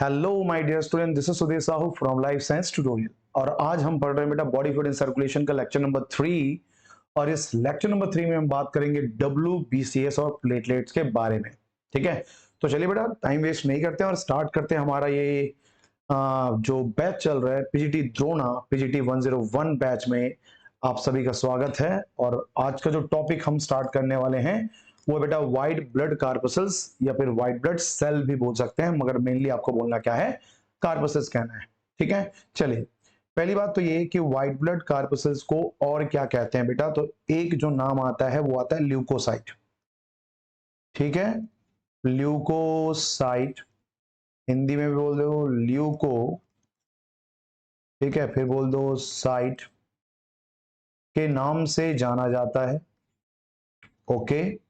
Hello my dear student, this is Sudhir Sahu from life science tutorial. और आज हम पढ़ रहे हैं बेटा बॉडी फ्लूइड एंड सर्कुलेशन का लेक्चर नंबर 3। और इस लेक्चर नंबर 3 में हम बात करेंगे WBCS और प्लेटलेट्स के बारे में। ठीक है, तो चलिए बेटा टाइम वेस्ट नहीं करते हैं और स्टार्ट करते हैं हमारा ये जो बैच चल रहा है पीजीटी द्रोणा पीजीटी 101 बैच में। आप सभी का स्वागत है। और आज का जो टॉपिक हम स्टार्ट करने वाले हैं वो बेटा व्हाइट ब्लड कार्पसल्स या फिर व्हाइट ब्लड सेल भी बोल सकते हैं, मगर मेनली आपको बोलना क्या है, कार्पसल्स कहना है। ठीक है, चलिए पहली बात तो ये कि व्हाइट ब्लड कार्पसल्स को और क्या कहते हैं बेटा, तो एक जो नाम आता है वो आता है ल्यूकोसाइट। ठीक है, ल्यूकोसाइट, हिंदी में भी बोल दो ल्यूको। ठीक है, फिर बोल दो साइट के नाम से जाना जाता है। ओके,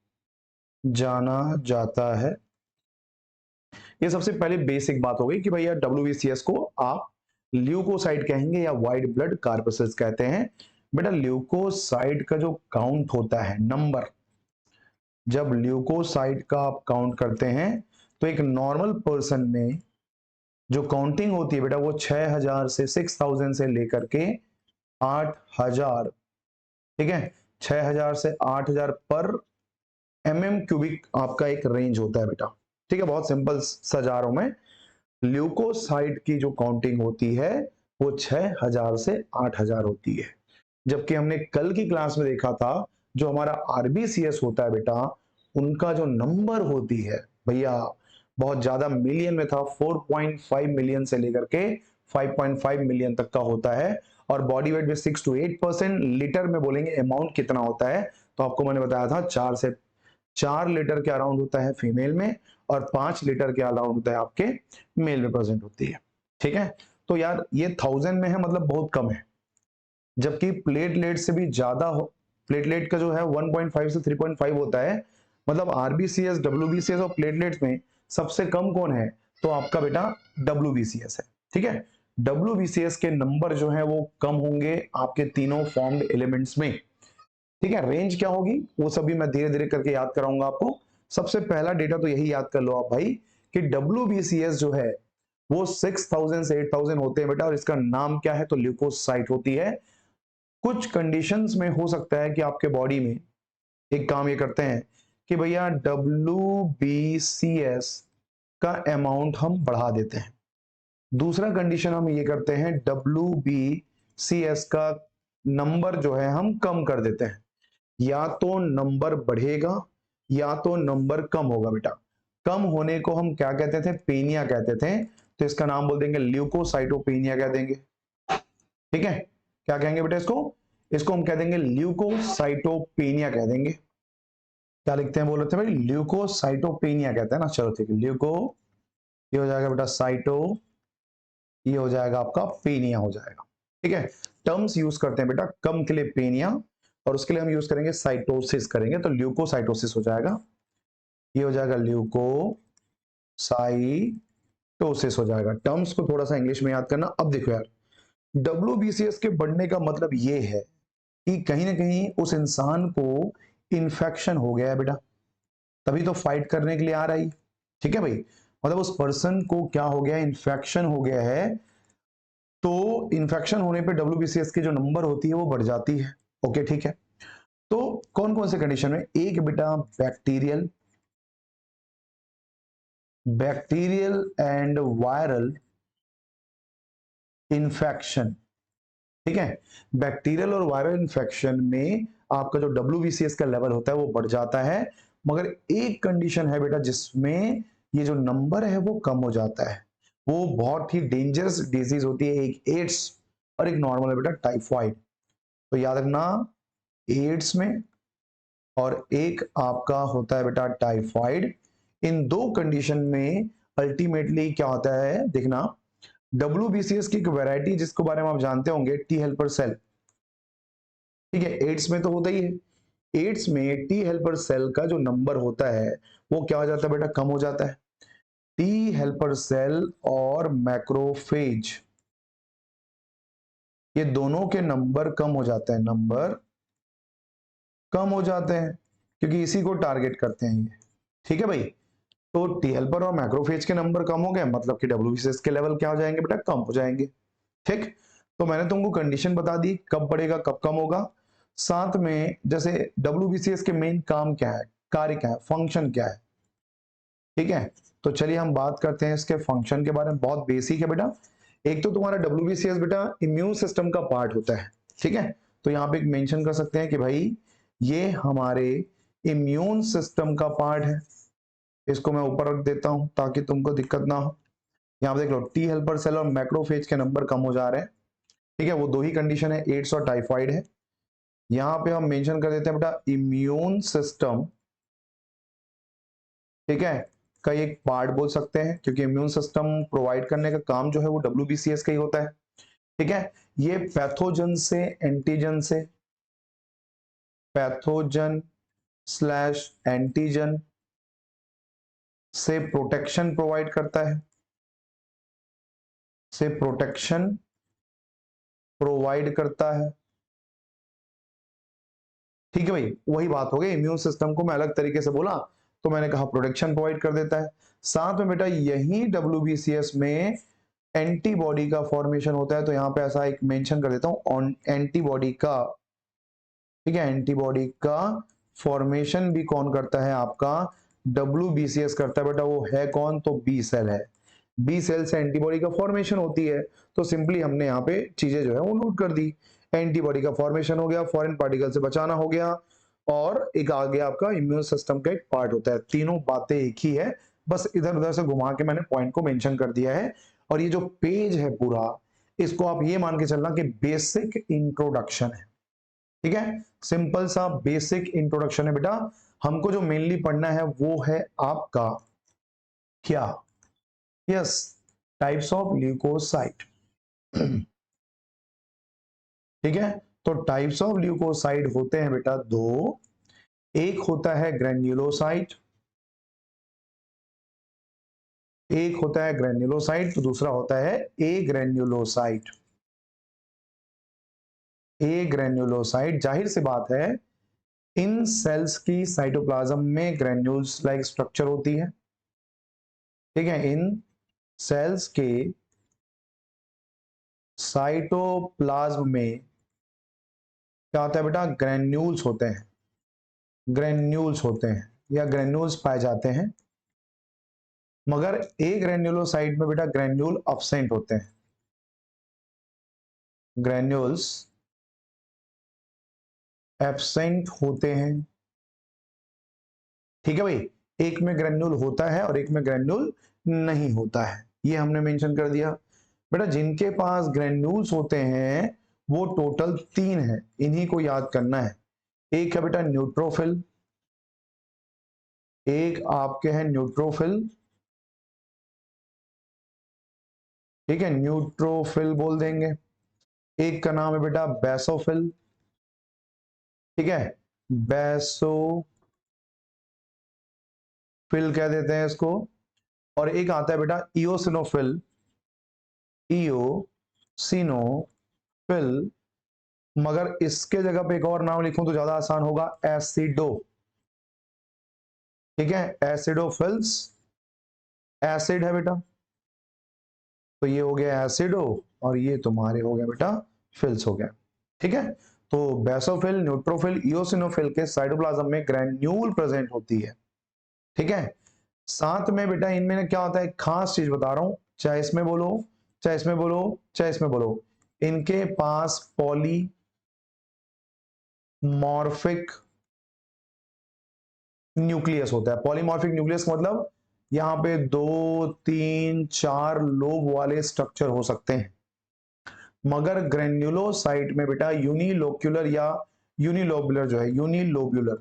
जाना जाता है। ये सबसे पहले बेसिक बात हो गई कि भैया WBCS को आप ल्यूकोसाइट कहेंगे या व्हाइट ब्लड कार्पसल्स कहते हैं। बेटा ल्यूकोसाइट का जो काउंट होता है नंबर, जब ल्यूकोसाइट का आप काउंट करते हैं तो एक नॉर्मल पर्सन में जो काउंटिंग होती है बेटा वो 6000 से 6000 से लेकर के 8000। ठीक है, 6000 से 8000 पर क्यूबिक आपका एक रेंज होता है बेटा। ठीक है, बहुत सिंपल सा जा रहा हूं मैं। ल्यूकोसाइट की जो काउंटिंग होती है वो 6000 से 8000 होती है। जबकि हमने कल की क्लास में देखा था जो हमारा आरबीसीएस होता है बेटा, उनका जो नंबर होती है भैया बहुत ज्यादा मिलियन में था। 4.5 मिलियन से लेकर के 5.5 मिलियन तक का होता है। और बॉडी वेट में 6 to 8%। लीटर में बोलेंगे अमाउंट कितना होता है, तो आपको मैंने बताया था 4 लीटर के अराउंड होता है फीमेल में और 5 लीटर के अराउंड होता है आपके मेल में प्रेजेंट होती है। ठीक है, तो यार ये 1000 में है, मतलब बहुत कम है। जबकि प्लेटलेट से भी ज्यादा प्लेटलेट का जो है 1.5 से 3.5 होता है। मतलब आरबीसीएस, डब्ल्यूबीसीएस और प्लेटलेट्स में सबसे कम कौन है, तो आपका बेटा WBCS है। ठीक है, WBCS के नंबर जो है वो कम होंगे आपके तीनों फॉर्म्ड एलिमेंट्स में। ठीक है, रेंज क्या होगी वो सभी मैं धीरे धीरे करके याद कराऊंगा आपको। सबसे पहला डेटा तो यही याद कर लो आप भाई कि WBCS जो है वो 6000 से 8000 होते हैं बेटा। और इसका नाम क्या है, तो ल्यूकोसाइट होती है। कुछ कंडीशंस में हो सकता है कि आपके बॉडी में एक काम ये करते हैं कि भैया WBCS का अमाउंट हम बढ़ा देते हैं। दूसरा कंडीशन हम ये करते हैं WBCS का नंबर जो है हम कम कर देते हैं। या तो नंबर बढ़ेगा या तो नंबर कम होगा बेटा। कम होने को हम क्या कहते थे, पेनिया कहते थे। तो इसका नाम बोल देंगे ल्यूकोसाइटोपेनिया कह देंगे। ठीक है, क्या कहेंगे बेटा इसको, इसको हम कह देंगे ल्यूकोसाइटोपेनिया कह देंगे। क्या लिखते हैं, बोल रहे थे भाई ल्यूकोसाइटोपेनिया कहते हैं ना। चलो ठीक है, ल्यूको ये हो जाएगा बेटा, साइटो ये हो जाएगा आपका, पेनिया हो जाएगा। ठीक है, टर्म्स यूज करते हैं बेटा कम के लिए पेनिया, और उसके लिए हम यूज करेंगे साइटोसिस करेंगे, तो ल्यूकोसाइटोसिस हो जाएगा। ये हो जाएगा ल्यूकोसाइटोसिस हो जाएगा। टर्म्स को थोड़ा सा इंग्लिश में याद करना। अब देखो यार, WBCS के बढ़ने का मतलब ये है कि कहीं ना कहीं उस इंसान को इन्फेक्शन हो गया है बेटा, तभी तो फाइट करने के लिए आ रहा है। ठीक है भाई, मतलब उस पर्सन को क्या हो गया, इन्फेक्शन हो गया है। तो इन्फेक्शन होने पे WBCS की जो नंबर होती है वो बढ़ जाती है। ओके ठीक है, तो कौन कौन से कंडीशन में, एक बेटा bacterial, bacterial and viral infection. ठीक है, बैक्टीरियल और वायरल इन्फेक्शन में आपका जो WBCS का लेवल होता है वो बढ़ जाता है। मगर एक कंडीशन है बेटा जिसमें ये जो नंबर है वो कम हो जाता है। वो बहुत ही डेंजरस डिजीज होती है, एक एड्स और एक नॉर्मल है बेटा टाइफाइड। तो याद रखना, एड्स में और एक आपका होता है बेटा टाइफाइड। इन दो कंडीशन में अल्टीमेटली क्या होता है देखना, WBCS की एक वैरायटी जिसके बारे में आप जानते होंगे, टी हेल्पर सेल। ठीक है, एड्स में तो होता ही है। एड्स में टी हेल्पर सेल का जो नंबर होता है वो क्या हो जाता है बेटा, कम हो जाता है। टी हेल्पर सेल और मैक्रोफेज, ये दोनों के नंबर कम हो जाते हैं, नंबर कम हो जाते हैं, क्योंकि इसी को टारगेट करते हैं ये। ठीक है भाई, तो टी हेल्पर और मैक्रोफेज के नंबर कम हो गए, मतलब कि डब्ल्यूबीसीएस के लेवल क्या हो जाएंगे बेटा, कम हो जाएंगे। ठीक, तो मैंने तुमको कंडीशन बता दी कब बढ़ेगा कब कम होगा। साथ में जैसे डब्ल्यूबीसीएस के मेन काम क्या है, कार्य क्या है, फंक्शन क्या है। ठीक है, तो चलिए हम बात करते हैं इसके फंक्शन के बारे में। बहुत बेसिक है बेटा। एक तो तुम्हारा डब्ल्यूबीसीएस बेटा इम्यून सिस्टम का पार्ट होता है। ठीक है, तो यहाँ पे एक मेंशन कर सकते हैं कि भाई ये हमारे इम्यून सिस्टम का पार्ट है। इसको मैं ऊपर रख देता हूं ताकि तुमको दिक्कत ना हो। यहाँ पे देख लो, टी हेल्पर सेल और मैक्रोफेज के नंबर कम हो जा रहे हैं। ठीक है, वो दो ही कंडीशन है, एड्स और टाइफाइड है। यहाँ पे हम मेंशन कर देते हैं बेटा इम्यून सिस्टम, ठीक है, का एक पार्ट बोल सकते हैं, क्योंकि इम्यून सिस्टम प्रोवाइड करने का काम जो है वो डब्ल्यूबीसीएस का ही होता है। ठीक है, ये पैथोजन से एंटीजन से, पैथोजन स्लैश एंटीजन से प्रोटेक्शन प्रोवाइड करता है, से प्रोटेक्शन प्रोवाइड करता है। ठीक है भाई, वही बात हो गई, इम्यून सिस्टम को मैं अलग तरीके से बोला तो मैंने कहा प्रोटेक्शन प्रोवाइड कर देता है। साथ में बेटा यही डब्ल्यूबीसीएस में एंटीबॉडी का फॉर्मेशन होता है, तो यहां पे ऐसा एक मेंशन कर देता हूं ऑन एंटीबॉडी का। ठीक है, एंटीबॉडी का फॉर्मेशन भी कौन करता है, आपका डब्ल्यूबीसीएस करता है बेटा। वो है कौन, तो बी सेल है। बी सेल से एंटीबॉडी का फॉर्मेशन होती है। तो सिंपली हमने यहाँ पे चीजें जो है वो नोट कर दी। एंटीबॉडी का फॉर्मेशन हो गया, फॉरेन पार्टिकल से बचाना हो गया, और एक आ गया आपका इम्यून सिस्टम का एक पार्ट होता है। तीनों बातें एक ही है, बस इधर उधर से घुमा के मैंने पॉइंट को मेंशन कर दिया है। और ये जो पेज है पूरा, इसको आप ये मान के चलना कि बेसिक इंट्रोडक्शन है। ठीक है, सिंपल सा बेसिक इंट्रोडक्शन है बेटा। हमको जो मेनली पढ़ना है वो है आपका क्या, यस, टाइप्स ऑफ ल्यूकोसाइट। ठीक है, तो टाइप्स ऑफ ल्यूकोसाइट होते हैं बेटा दो। एक होता है ग्रेन्युलोसाइट, एक होता है ग्रेन्युलोसाइट, तो दूसरा होता है ए ग्रेन्युलोसाइट। ए ग्रेन्युलोसाइट, जाहिर सी बात है इन सेल्स की साइटोप्लाज्म में ग्रेन्यूल्स लाइक स्ट्रक्चर होती है। ठीक है, इन सेल्स के साइटोप्लाज्म में क्या होता है बेटा, ग्रेन्यूल्स होते हैं, ग्रेन्यूल्स होते हैं या ग्रेन्यूल्स पाए जाते हैं। मगर ए ग्रेन्युलोसाइट में बेटा ग्रेन्यूल अब्सेंट होते हैं, ग्रेन्यूल्स एब्सेंट होते हैं। ठीक है भाई, एक में ग्रेन्यूल होता है और एक में ग्रेन्यूल नहीं होता है, ये हमने मेंशन कर दिया। बेटा जिनके पास ग्रेन्यूल्स होते हैं वो टोटल तीन है, इन्हीं को याद करना है। एक है बेटा न्यूट्रोफिल, एक आपके हैं न्यूट्रोफिल। ठीक है, न्यूट्रोफिल बोल देंगे। एक का नाम है बेटा बेसोफिल। ठीक है, बेसोफिल कह देते हैं इसको। और एक आता है बेटा इओसिनोफिल, इओसिनोफिल। मगर इसके जगह पे एक और नाम लिखूं तो ज्यादा आसान होगा, एसिडो। ठीक है, एसिडोफिल्स, एसिड है बेटा, तो ये हो गया एसिडो, और ये तुम्हारे हो गया बेटा फिल्स हो गया। ठीक है, तो बेसोफिल, न्यूट्रोफिल, इओसिनोफिल के साइटोप्लाज्म में ग्रेन्यूल प्रेजेंट होती है। ठीक है, साथ में बेटा इनमें क्या होता है, खास चीज बता रहा हूं, चाहे इसमें बोलो चाहे इसमें बोलो चाहे इसमें बोलो, इनके पास पॉलीमॉर्फिक न्यूक्लियस होता है। पॉलीमॉर्फिक न्यूक्लियस मतलब यहां पे 2 3 4 लोब वाले स्ट्रक्चर हो सकते हैं। मगर ग्रेन्युलोसाइट में बेटा यूनिलोक्यूलर या यूनिलोबुलर जो है, यूनिलोबुलर,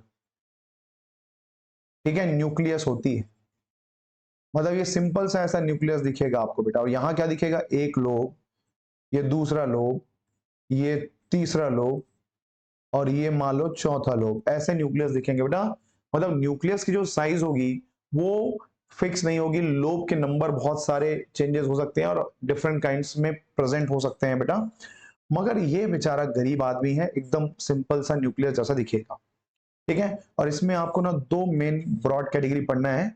ठीक है, न्यूक्लियस होती है। मतलब ये सिंपल सा ऐसा न्यूक्लियस दिखेगा आपको बेटा, और यहां क्या दिखेगा, एक लोब, ये दूसरा लोब, ये तीसरा लोब, और ये मान लो चौथा लोब, ऐसे न्यूक्लियस दिखेंगे बेटा। मतलब न्यूक्लियस की जो साइज होगी वो फिक्स नहीं होगी, लोब के नंबर बहुत सारे चेंजेस हो सकते हैं और डिफरेंट काइंड्स में प्रेजेंट हो सकते हैं बेटा। मगर ये बेचारा गरीब आदमी है, एकदम सिंपल सा न्यूक्लियस जैसा दिखेगा। ठीक है, और इसमें आपको ना दो मेन ब्रॉड कैटेगरी पढ़ना है।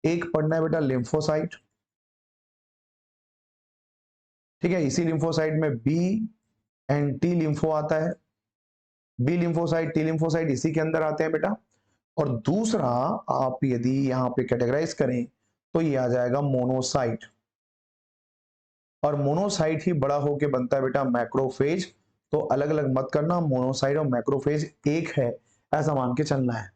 एक पढ़ना है बेटा लिम्फोसाइट, ठीक है। इसी लिम्फोसाइट में बी एंड टी लिम्फो आता है, बी लिम्फोसाइट टी लिम्फोसाइट इसी के अंदर आते हैं बेटा। और दूसरा आप यदि यहां पे कैटेगराइज करें तो ये आ जाएगा मोनोसाइट, और मोनोसाइट ही बड़ा होके बनता है बेटा मैक्रोफेज। तो अलग अलग मत करना, मोनोसाइट और मैक्रोफेज एक है ऐसा मान के चलना है।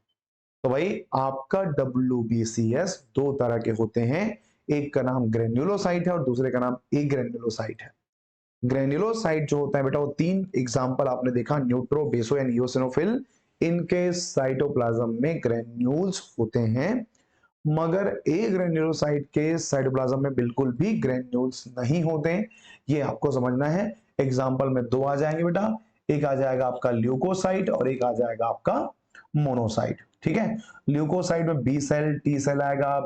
तो भाई आपका WBCS दो तरह के होते हैं, एक का नाम ग्रेन्युलोसाइट है और दूसरे का नाम एग्रेन्युलोसाइट है। ग्रेन्युलोसाइट जो होता है बेटा वो तीन एग्जांपल आपने देखा, न्यूट्रो, बेसो एंड इओसिनोफिल। इनके साइटोप्लाज्म में ग्रेन्यूल्स होते हैं, मगर ए ग्रेन्युलोसाइट के साइटोप्लाज्म में बिल्कुल भी ग्रेन्यूल्स नहीं होते हैं। ये आपको समझना है। एग्जांपल में दो आ जाएंगे बेटा, एक आ जाएगा आपका ल्यूकोसाइट और एक आ जाएगा आपका मोनोसाइट, ठीक है। ल्यूकोसाइट में बी सेल टी सेल आएगा,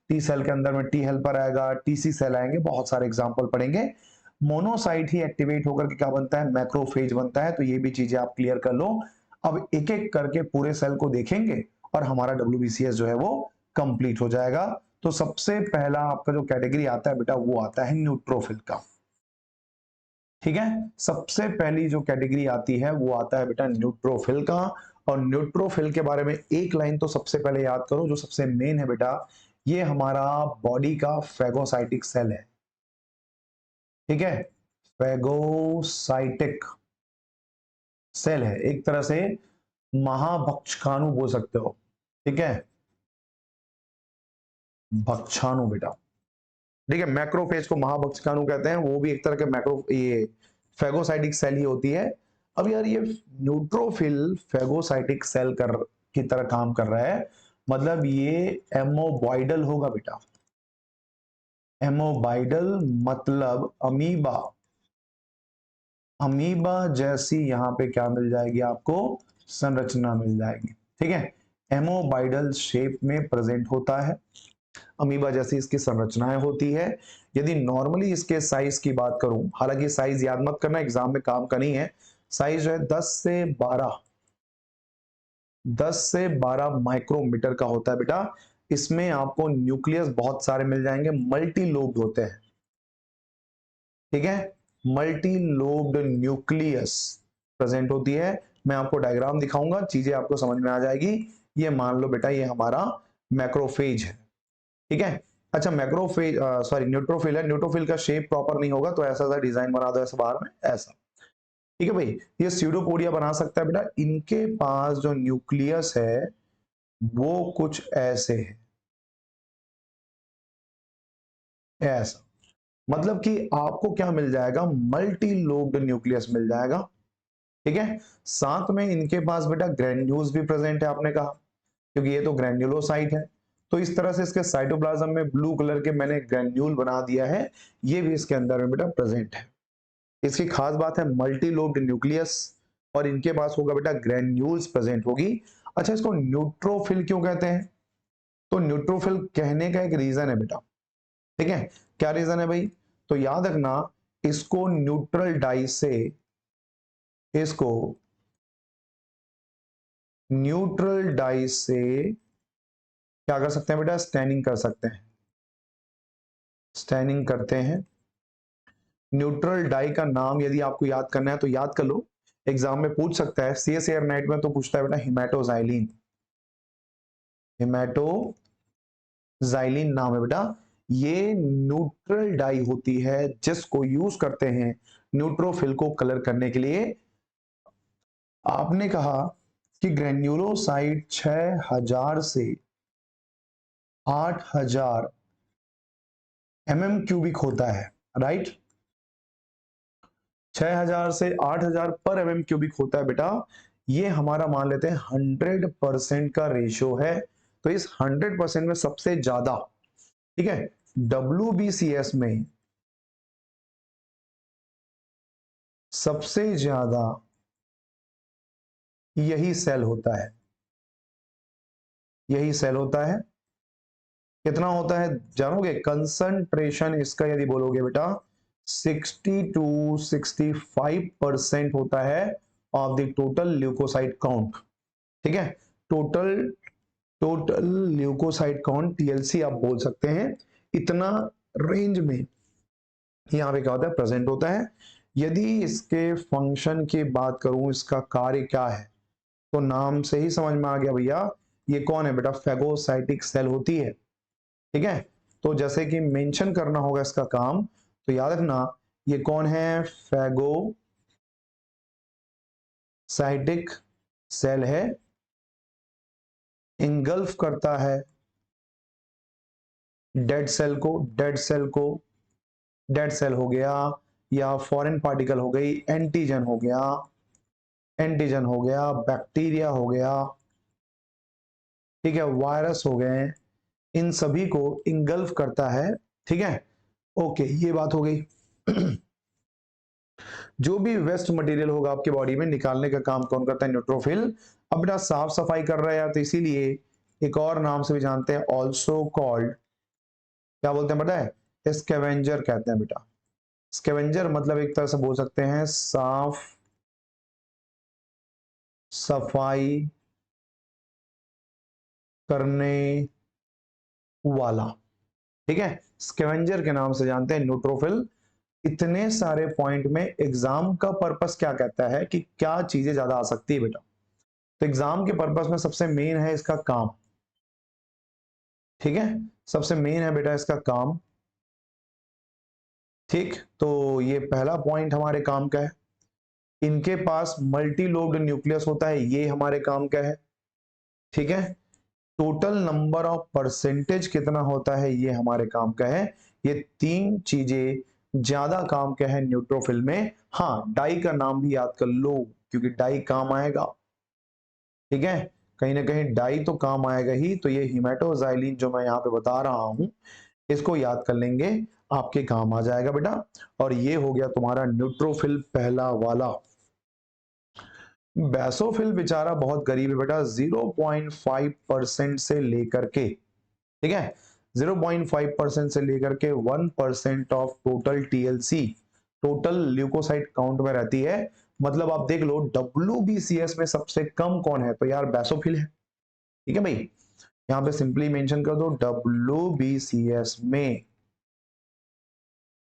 टी सेल के अंदर में टी हेल्पर आएगा, टीसी सेल आएंगे, बहुत सारे एग्जांपल पढ़ेंगे। मोनोसाइट ही एक्टिवेट होकर के क्या बनता है, मैक्रोफेज बनता है। तो ये भी चीजें आप क्लियर कर लो। अब एक एक करके पूरे सेल को देखेंगे और हमारा WBCS जो है वो कंप्लीट हो जाएगा। तो सबसे पहला आपका जो कैटेगरी आता है बेटा वो आता है न्यूट्रोफिल का, ठीक है। सबसे पहली जो कैटेगरी आती है वो आता है बेटा न्यूट्रोफिल का। और न्यूट्रोफिल के बारे में एक लाइन तो सबसे पहले याद करो, जो सबसे मेन है बेटा, ये हमारा बॉडी का फेगोसाइटिक सेल है, ठीक है। फेगोसाइटिक सेल है, एक तरह से महाभक्षकाणु बोल सकते हो, ठीक है, भक्षाणु बेटा, ठीक है। मैक्रोफेज को महाभक्षकाणु कहते हैं, वो भी एक तरह के मैक्रो ये फेगोसाइटिक सेल ही होती है। अब यार ये न्यूट्रोफिल फेगोसाइटिक सेल कर की तरह काम कर रहा है, मतलब ये एमोबॉइडल होगा बेटा। एमोबॉइडल मतलब अमीबा, अमीबा जैसी यहां पे क्या मिल जाएगी आपको, संरचना मिल जाएगी, ठीक है। एमोबॉइडल शेप में प्रेजेंट होता है, अमीबा जैसी इसकी संरचनाएं होती है। यदि नॉर्मली इसके साइज की बात करूं, हालांकि साइज याद मत करना, एग्जाम में काम का नहीं है। साइज जो है 10 से 12 माइक्रोमीटर का होता है बेटा। इसमें आपको न्यूक्लियस बहुत सारे मिल जाएंगे, मल्टी लोब्ड होते हैं, ठीक है। मल्टी लोब्ड न्यूक्लियस प्रेजेंट होती है। मैं आपको डायग्राम दिखाऊंगा, चीजें आपको समझ में आ जाएगी। ये मान लो बेटा ये हमारा मैक्रोफेज है, ठीक है। अच्छा मैक्रोफेज सॉरी न्यूट्रोफिल है, न्यूट्रोफिल का शेप प्रॉपर नहीं होगा तो ऐसा सा डिजाइन बना दो ऐसा बाहर में ऐसा, ठीक है भाई। ये स्यूडोपोडिया बना सकता है बेटा। इनके पास जो न्यूक्लियस है वो कुछ ऐसे है, ऐसा, मतलब कि आपको क्या मिल जाएगा, मल्टी लोब्ड न्यूक्लियस मिल जाएगा, ठीक है। साथ में इनके पास बेटा ग्रैन्यूल्स भी प्रेजेंट है, आपने कहा, क्योंकि ये तो ग्रैन्युलोसाइट है। तो इस तरह से इसके साइटोप्लाज्म में ब्लू कलर के मैंने ग्रैन्यूल बना दिया है, ये भी इसके अंदर में बेटा प्रेजेंट है। इसकी खास बात है मल्टी लोब्ड न्यूक्लियस, और इनके पास होगा बेटा ग्रैन्यूल्स प्रेजेंट होगी। अच्छा इसको न्यूट्रोफिल क्यों कहते हैं, तो न्यूट्रोफिल कहने का एक रीजन है बेटा, ठीक है। क्या रीजन है भाई, तो याद रखना, इसको न्यूट्रल डाई से, इसको न्यूट्रल डाई से क्या कर सकते हैं बेटा, स्टैनिंग कर सकते हैं, स्टैनिंग करते हैं। न्यूट्रल डाई का नाम यदि आपको याद करना है तो याद कर लो, एग्जाम में पूछ सकता है, सीएस एयर नाइट में तो पूछता है बेटा हिमेटोजाइलिन, हिमेटोजाइलिन नाम है बेटा। ये न्यूट्रल डाई होती है जिसको यूज करते हैं न्यूट्रोफिल को कलर करने के लिए। आपने कहा कि ग्रेन्युलोसाइट 6000 से 8000 mm³ होता है, राइट। 6000 से 8000 पर MM³ होता है बेटा। ये हमारा मान लेते हैं 100% का रेशियो है। तो इस 100% में सबसे ज्यादा, ठीक है, WBCS में सबसे ज्यादा यही सेल होता है, यही सेल होता है। कितना होता है जानोगे, कंसंट्रेशन इसका यदि बोलोगे बेटा 60 to 65% होता है of the total leucocyte count, ठीक है। Total total leucocyte count TLC आप बोल सकते हैं, इतना रेंज में यहाँ पे क्या होता है प्रेजेंट होता है। यदि इसके फंक्शन की बात करूं, इसका कार्य क्या है, तो नाम से ही समझ में आ गया भैया ये कौन है बेटा, फेगोसाइटिक सेल होती है। ठीक है, तो जैसे कि मेंशन करना होगा इसका काम, तो याद रखना ये कौन है, फेगोसाइटिक सेल है, इंगल्फ करता है डेड सेल को, डेड सेल हो गया, या फॉरेन पार्टिकल हो गई, एंटीजन हो गया, बैक्टीरिया हो गया, ठीक है, वायरस हो गए, इन सभी को इंगल्फ करता है। ठीक है, ओके, ये बात हो गई। जो भी वेस्ट मटेरियल होगा आपके बॉडी में निकालने का काम कौन करता है, न्यूट्रोफिल। अब बेटा साफ सफाई कर रहा है यार, तो इसीलिए एक और नाम से भी जानते हैं, ऑल्सो कॉल्ड, क्या बोलते हैं पता है, स्कैवेंजर कहते हैं बेटा। स्कैवेंजर मतलब एक तरह से बोल सकते हैं साफ सफाई करने वाला। ठीक है, स्कैवेंजर के नाम से जानते हैं न्यूट्रोफिल। इतने सारे पॉइंट में एग्जाम का पर्पस क्या कहता है कि क्या चीजें ज्यादा आ सकती है बेटा, तो एग्जाम के पर्पस में सबसे मेन है इसका काम। ठीक है, सबसे मेन है बेटा इसका काम। ठीक, तो ये पहला पॉइंट हमारे काम का है। इनके पास मल्टी लोब्ड न्यूक्लियस होता है, ये हमारे काम का है। ठीक है, टोटल नंबर ऑफ परसेंटेज कितना होता है, ये हमारे काम का है। ये तीन चीजें ज्यादा काम का है न्यूट्रोफिल में। हाँ, डाई का नाम भी याद कर लो, क्योंकि डाई काम आएगा। ठीक है, कहीं ना कहीं डाई तो काम आएगा ही, तो ये हिमेटोजाइलिन जो मैं यहाँ पे बता रहा हूं, इसको याद कर लेंगे, आपके काम आ जाएगा बेटा। और ये हो गया तुम्हारा न्यूट्रोफिल पहला वाला। बेसोफिल बेचारा बहुत गरीब है बेटा, 0.5% से लेकर के, ठीक है, 0.5% से लेकर के 1% of total TLC, total leucocyte count में रहती है। मतलब आप देख लो डब्ल्यूबीसीएस में सबसे कम कौन है, तो यार बेसोफिल है। ठीक है भाई, यहां पे सिंपली मेंशन कर दो डब्ल्यूबीसीएस में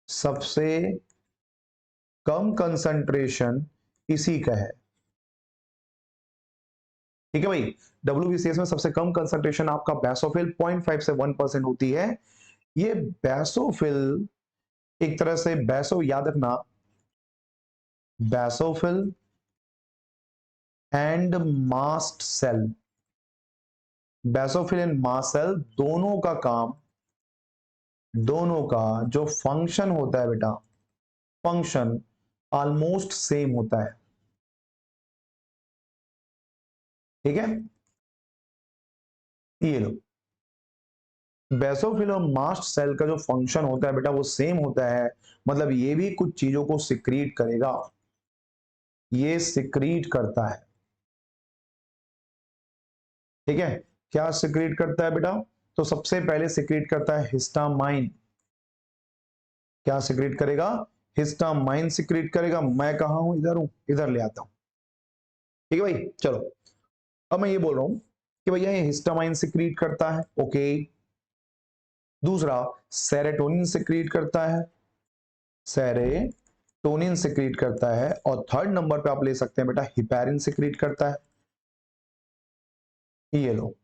सबसे कम कंसंट्रेशन इसी का है। ठीक है भाई, डब्ल्यूबीसीएस में सबसे कम कंसंट्रेशन आपका बेसोफिल 0.5 से 1% होती है। ये बेसोफिल एक तरह से, बेसो याद रखना, basophil and mast cell, basophil and mast cell दोनों का काम, दोनों का जो फंक्शन होता है बेटा, फंक्शन ऑलमोस्ट सेम होता है। ठीक है, ये लो, बेसोफिल और मास्ट सेल का जो फंक्शन होता है बेटा वो सेम होता है। मतलब ये भी कुछ चीजों को सिक्रीट करेगा, ये सिक्रीट करता है। ठीक है, क्या सिक्रीट करता है बेटा, तो सबसे पहले सिक्रीट करता है हिस्टामाइन। क्या सिक्रीट करेगा, हिस्टामाइन सिक्रीट करेगा। मैं कहा हूं, इधर हूं, इधर ले आता हूं। ठीक है भाई, चलो अब मैं ये बोल रहा हूं कि भैया ये हिस्टामाइन सिक्रीट करता है, ओके। दूसरा, सेरोटोनिन सिक्रीट करता है, सेरोटोनिन सिक्रीट करता है। और थर्ड नंबर पे आप ले सकते हैं बेटा हिपैरिन सिक्रीट करता है। ये लो,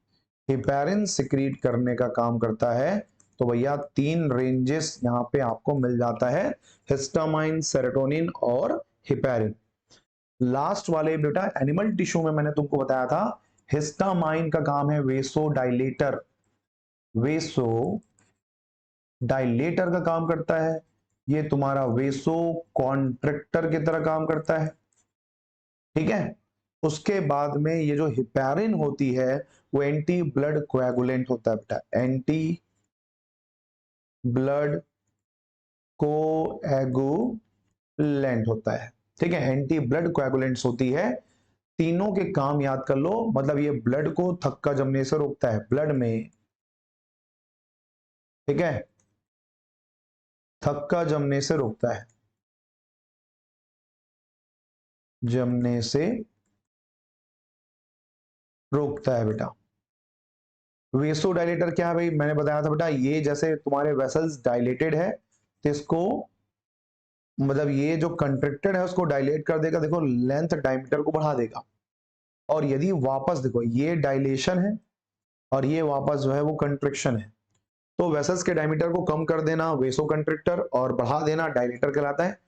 हिपैरिन सिक्रीट करने का काम करता है। तो भैया तीन रेंजेस यहां पे आपको मिल जाता है, हिस्टामाइन, सेरोटोनिन और हिपैरिन। लास्ट वाले बेटा एनिमल टिश्यू में मैंने तुमको बताया था, हिस्टामाइन का काम है वेसो डायलेटर, वेसो डायलेटर का काम करता है। ये तुम्हारा वेसो कॉन्ट्रैक्टर की तरह काम करता है। ठीक है, उसके बाद में ये जो हिपैरिन होती है वो एंटी ब्लड कोएगुलेंट होता है बेटा, एंटी ब्लड कोएगुलेंट होता है। ठीक है, एंटी ब्लड कोएगुलेंट्स होती है। तीनों के काम याद कर लो, मतलब ये ब्लड को थक्का जमने से रोकता है, ब्लड में, ठीक है, थक्का जमने से रोकता है, जमने से रोकता है बेटा। वेसोडाइलेटर क्या है भाई, मैंने बताया था बेटा, ये जैसे तुम्हारे वेसल्स डायलेटेड है तो इसको मतलब ये जो कंट्रैक्टेड है उसको डायलेट कर देगा, देखो लेंथ डायमीटर को बढ़ा देगा। और यदि वापस देखो ये डायलेशन है और ये वापस जो है वो कंट्रैक्शन है, तो वेसल्स के डायमीटर को कम कर देना वेसो कंट्रैक्टर और बढ़ा देना डायलेटर कहलाता है।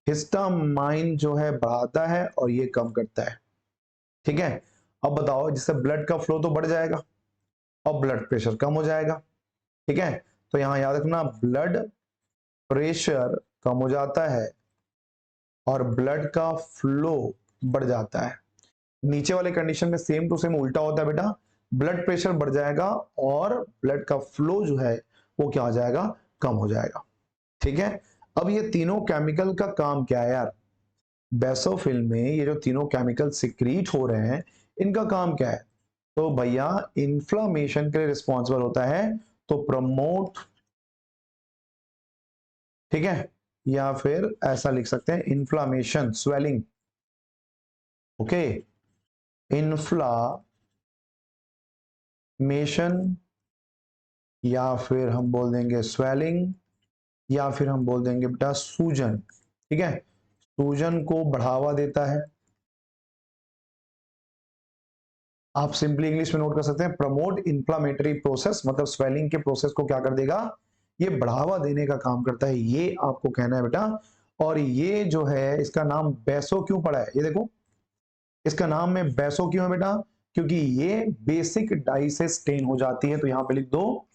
हिस्टामाइन जो है बढ़ाता है और ये कम करता है। ठीक है, अब बताओ, जिससे ब्लड का फ्लो तो बढ़ जाएगा और ब्लड प्रेशर कम हो जाएगा। ठीक है, तो यहां याद रखना ब्लड प्रेशर कम हो जाता है और ब्लड का फ्लो बढ़ जाता है। नीचे वाले कंडीशन में सेम टू सेम उल्टा होता है बेटा, ब्लड प्रेशर बढ़ जाएगा और ब्लड का फ्लो जो है वो क्या हो जाएगा, कम हो जाएगा। ठीक है, अब ये तीनों केमिकल का काम क्या है यार, बेसोफिल में ये जो तीनों केमिकल सिक्रीट हो रहे हैं इनका काम क्या है, तो भैया इन्फ्लामेशन के लिए रिस्पॉन्सिबल होता है, तो प्रमोट, ठीक है, या फिर ऐसा लिख सकते हैं इन्फ्लामेशन स्वेलिंग। ओके, इन्फ्लामेशन या फिर हम बोल देंगे स्वेलिंग या फिर हम बोल देंगे बेटा सूजन। ठीक है, सूजन को बढ़ावा देता है। आप सिंपली इंग्लिश में नोट कर सकते हैं प्रमोट इन्फ्लामेटरी प्रोसेस, मतलब स्वेलिंग के प्रोसेस को क्या कर देगा, ये बढ़ावा देने का काम करता है, ये आपको कहना है बेटा। और ये जो है इसका नाम बेसो क्यों पड़ा है, ये देखो इसका नाम में बेसो क्यों है बेटा, क्योंकि ये बेसिक डाई से स्टेन हो जाती है, तो यहां पे लिख दो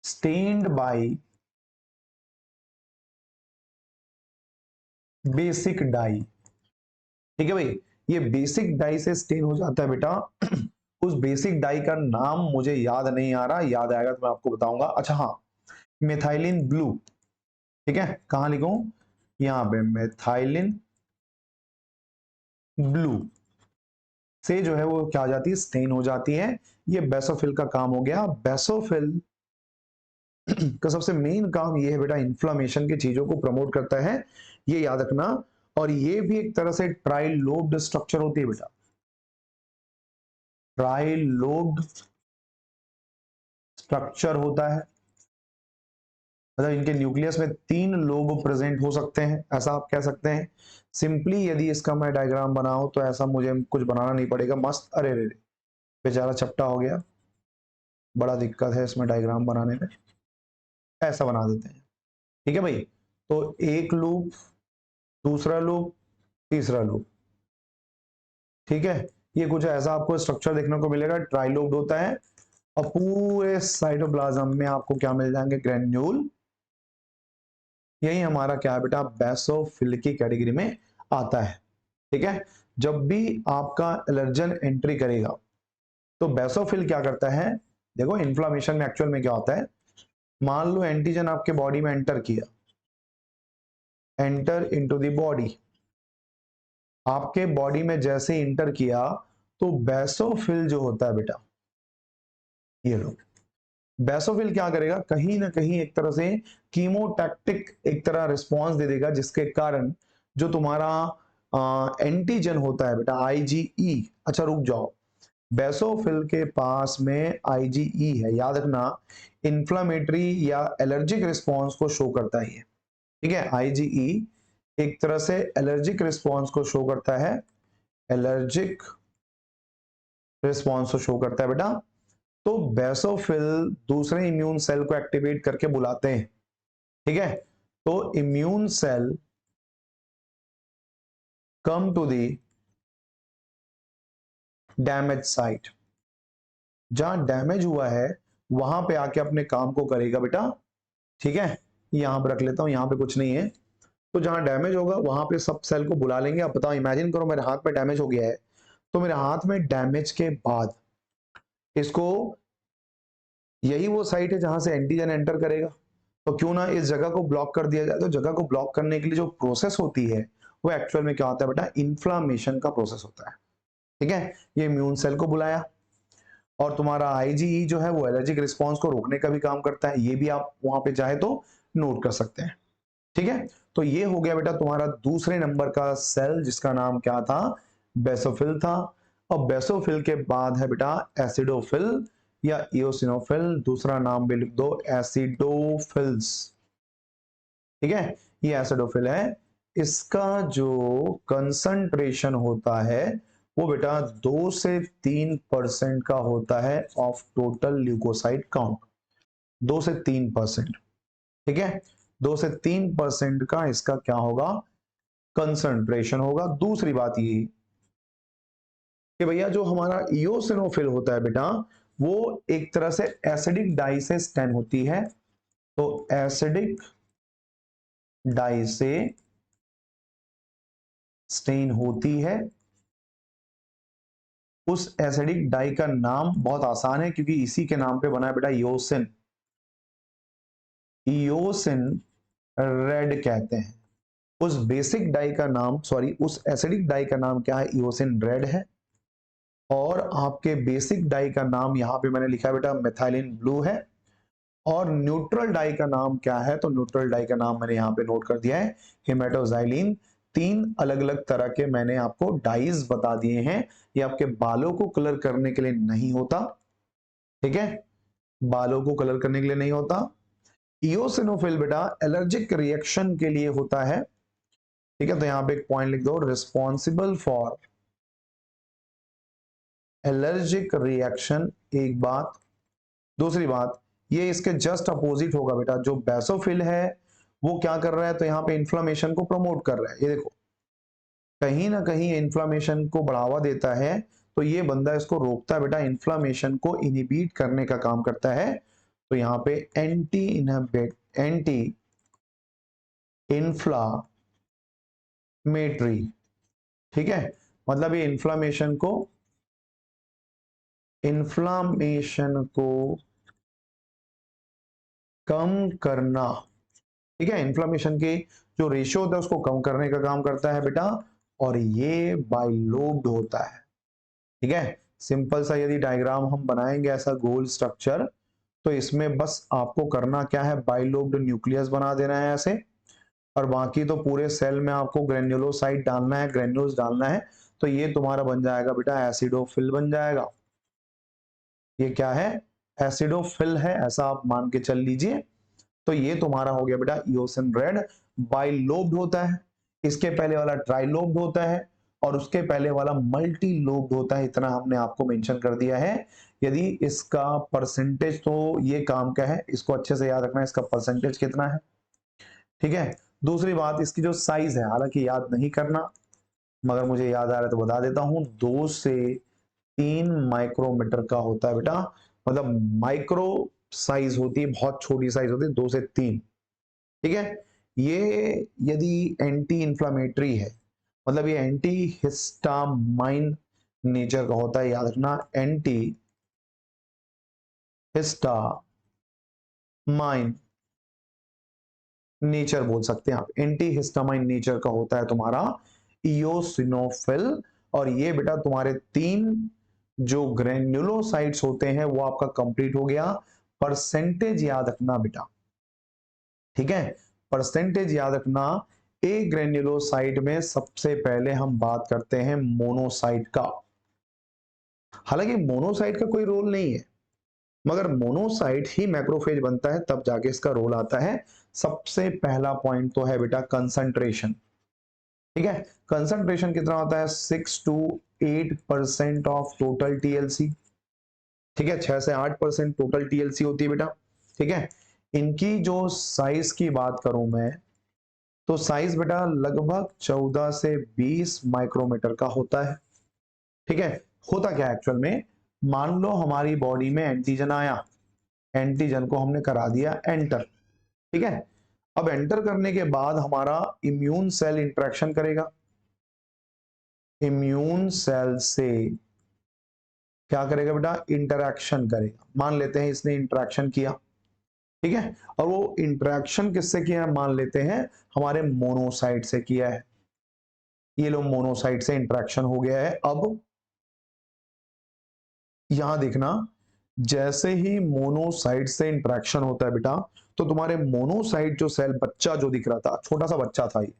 स्टेन्ड बाई बेसिक डाई। ठीक है भाई, ये बेसिक डाई से स्टेन हो जाता है बेटा। उस बेसिक डाई का नाम मुझे याद नहीं आ रहा, याद आएगा तो मैं आपको बताऊंगा। अच्छा हाँ, मिथाइलिन ब्लू। ठीक है, कहां लिखूं, यहां पे मिथाइलिन ब्लू से जो है वो क्या हो जाती है, स्टेन हो जाती है। ये बेसोफिल का काम हो गया। बेसोफिल का सबसे मेन काम ये है बेटा, इन्फ्लामेशन की चीजों को प्रमोट करता है, ये याद रखना। और ये भी एक तरह से ट्राइलोब्ड स्ट्रक्चर होती है बेटा, ट्राइलोब्ड स्ट्रक्चर होता है, मतलब इनके न्यूक्लियस में 3 लोब प्रेजेंट हो सकते हैं, ऐसा आप कह सकते हैं। सिंपली यदि इसका मैं डायग्राम बनाऊं तो ऐसा मुझे कुछ बनाना नहीं पड़ेगा, मस्त, अरे रे बेचारा चपटा हो गया, बड़ा दिक्कत है इसमें डायग्राम बनाने में, ऐसा बना देते हैं। ठीक है भाई, तो एक लूप, दूसरा लूप, तीसरा लूप। ठीक है, ये कुछ ऐसा आपको स्ट्रक्चर देखने को मिलेगा, ट्राइलोब्ड होता है। और पूरे साइटोप्लाज्म में आपको क्या मिल जाएंगे, ग्रेन्यूल। यही हमारा क्या है बेटा, बेसोफिल की कैटेगरी में आता है। ठीक है, जब भी आपका एलर्जन एंट्री करेगा तो बेसोफिल क्या करता है, देखो इन्फ्लामेशन में एक्चुअल में क्या होता है, मान लो एंटीजन आपके बॉडी में एंटर किया, एंटर इनटू द बॉडी, आपके बॉडी में जैसे इंटर किया तो बेसोफिल जो होता है बेटा, ये लो, बेसोफिल क्या करेगा, कहीं ना कहीं एक तरह से कीमोटैक्टिक एक तरह रिस्पॉन्स दे देगा, जिसके कारण जो तुम्हारा एंटीजन होता है बेटा आईजीई, अच्छा रुक जाओ, बेसोफिल के पास में आईजीई है, याद रखना इंफ्लामेटरी या एलर्जिक रिस्पॉन्स को शो करता है ये। ठीक है, आईजीई एक तरह से एलर्जिक रिस्पॉन्स को शो करता है, एलर्जिक रिस्पॉन्स को शो करता है बेटा। तो बेसोफिल दूसरे इम्यून सेल को एक्टिवेट करके बुलाते हैं। ठीक है, तो immune cell come to the damage site, जहां डैमेज हुआ है वहां पे आके अपने काम को करेगा बेटा। ठीक है, यहां पर रख लेता हूं, यहां पे कुछ नहीं है, तो जहां डैमेज होगा वहां पे सब सेल को बुला लेंगे। अब बताओ, इमेजिन करो मेरे हाथ में डैमेज हो गया है, तो मेरे हाथ में डैमेज के बाद इसको, यही वो साइट है जहां से एंटीजन एंटर करेगा, तो क्यों ना इस जगह को ब्लॉक कर दिया जाए। तो जगह को ब्लॉक करने के लिए जो प्रोसेस होती है वो एक्चुअल में क्या होता है बेटा, इन्फ्लामेशन का प्रोसेस होता है। ठीक है, ये इम्यून सेल को बुलाया, और तुम्हारा आईजीई जो है वो एलर्जिक रिस्पॉन्स को रोकने का भी काम करता है, ये भी आप वहां पे चाहे तो नोट कर सकते हैं। ठीक है, तो ये हो गया बेटा तुम्हारा दूसरे नंबर का सेल, जिसका नाम क्या था, बेसोफिल था। और बेसोफिल के बाद है बेटा एसिडोफिल, या इयोसिनोफिल, दूसरा नाम भी लिख दो एसिडोफिल्स। ठीक है, ये एसिडोफिल है। इसका जो कंसंट्रेशन होता है वो बेटा 2 से 3% का होता है ऑफ टोटल ल्यूकोसाइट काउंट। 2 से 3%। ठीक है, 2 से 3% का इसका क्या होगा, कंसंट्रेशन होगा। दूसरी बात ये कि भैया जो हमारा इयोसिनोफिल होता है बेटा, वो एक तरह से एसिडिक डाई से स्टेन होती है। तो एसिडिक डाई से स्टेन होती है। उस एसिडिक डाई का नाम बहुत आसान है क्योंकि इसी के नाम पे बना है बेटा इयोसिन। इयोसिन रेड कहते हैं। उस बेसिक डाई का नाम, सॉरी उस एसिडिक डाई का नाम क्या है, इयोसिन रेड है। और आपके बेसिक डाई का नाम यहां पे मैंने लिखा है बेटा मेथाइलिन ब्लू है। और न्यूट्रल डाई का नाम क्या है, तो न्यूट्रल डाई का नाम मैंने यहाँ पे नोट कर दिया है हेमेटोजाइलिन। 3 अलग अलग तरह के मैंने आपको डाइज बता दिए हैं। ये आपके बालों को कलर करने के लिए नहीं होता। ठीक है, बालों को कलर करने के लिए नहीं होता। इयोसिनोफिल बेटा एलर्जिक रिएक्शन के लिए होता है। ठीक है, तो यहां पे एक पॉइंट लिख दो, रिस्पॉन्सिबल फॉर एलर्जिक रिएक्शन, एक बात। दूसरी बात, ये इसके जस्ट अपोजिट होगा बेटा। जो बेसोफिल है वो क्या कर रहा है, तो यहाँ पे इन्फ्लामेशन को प्रमोट कर रहा है। ये देखो, कहीं ना कहीं इन्फ्लामेशन को बढ़ावा देता है, तो ये बंदा इसको रोकता है बेटा, इन्फ्लामेशन को इनहिबिट करने का काम करता है। तो यहाँ पे एंटी इन्फ्लामेटरी। ठीक है, मतलब ये इन्फ्लामेशन को कम करना। ठीक है, इन्फ्लामेशन की जो रेशियो होता है उसको कम करने का काम करता है बेटा। और ये बाइलोब्ड होता है। ठीक है, सिंपल सा यदि डायग्राम हम बनाएंगे ऐसा गोल स्ट्रक्चर, तो इसमें बस आपको करना क्या है, बाइलोब्ड न्यूक्लियस बना देना है ऐसे। और बाकी तो पूरे सेल में आपको ग्रेन्युलोसाइट डालना है, ग्रेन्यूल्स डालना है। तो ये तुम्हारा बन जाएगा बेटा एसिडोफिल बन जाएगा। ये क्या है, एसिडोफिल है, ऐसा आप मान के चल लीजिए। तो ये तुम्हारा हो गया बेटा इयोसिन रेड। बाइलोब्ड होता है, इसके पहले वाला ट्राइलोब्ड होता है, और उसके पहले वाला मल्टी लोब्ड होता है। इतना हमने आपको मेंशन कर दिया है। यदि इसका परसेंटेज, तो ये काम का है, इसको अच्छे से याद रखना है, इसका परसेंटेज कितना है। ठीक है, दूसरी बात, इसकी जो साइज है, हालांकि याद नहीं करना, मगर मुझे याद आ रहा है तो बता देता हूं, 2 से 3 माइक्रोमीटर का होता है बेटा। मतलब माइक्रो साइज होती है, बहुत छोटी साइज होती है, 2 से 3। ठीक है, ये यदि एंटी इंफ्लामेटरी है, मतलब ये एंटी हिस्टामाइन नेचर का होता है, याद रखना, एंटी हिस्टामाइन नेचर बोल सकते हैं आप, एंटी हिस्टामाइन नेचर का होता है तुम्हारा इयोसिनोफिल। और ये बेटा तुम्हारे 3 जो ग्रेन्युलोसाइट्स होते हैं वो आपका कंप्लीट हो गया। परसेंटेज याद रखना बेटा। ठीक है, परसेंटेज याद रखना। ए ग्रेन्युलोसाइट में सबसे पहले हम बात करते हैं मोनोसाइट का। हालांकि मोनोसाइट का कोई रोल नहीं है, मगर मोनोसाइट ही मैक्रोफेज बनता है, तब जाके इसका रोल आता है। सबसे पहला पॉइंट तो है बेटा कंसंट्रेशन। ठीक है, कंसंट्रेशन कितना होता है, 6 to 8% ऑफ टोटल टीएलसी। ठीक है, 6 से 8% टोटल टीएलसी होती है बेटा। ठीक है, इनकी जो साइज की बात करूं मैं, तो साइज बेटा लगभग 14 से 20 माइक्रोमीटर का होता है। ठीक है, होता क्या है एक्चुअल में, मान लो हमारी बॉडी में एंटीजन आया, एंटीजन को हमने करा दिया एंटर। ठीक है, अब एंटर करने के बाद हमारा इम्यून सेल इंटरेक्शन करेगा। इम्यून सेल से क्या करेगा बेटा, इंटरेक्शन करेगा। मान लेते हैं इसने इंटरेक्शन किया। ठीक है, और वो इंटरेक्शन किससे किया है, मान लेते हैं हमारे मोनोसाइट से किया है। ये लो मोनोसाइट से इंटरेक्शन हो गया है। अब यहां देखना, जैसे ही मोनोसाइट से इंटरेक्शन होता है बेटा, तो तुम्हारे मोनोसाइट जो सेल, बच्चा जो दिख रहा था, छोटा सा बच्चा था ये।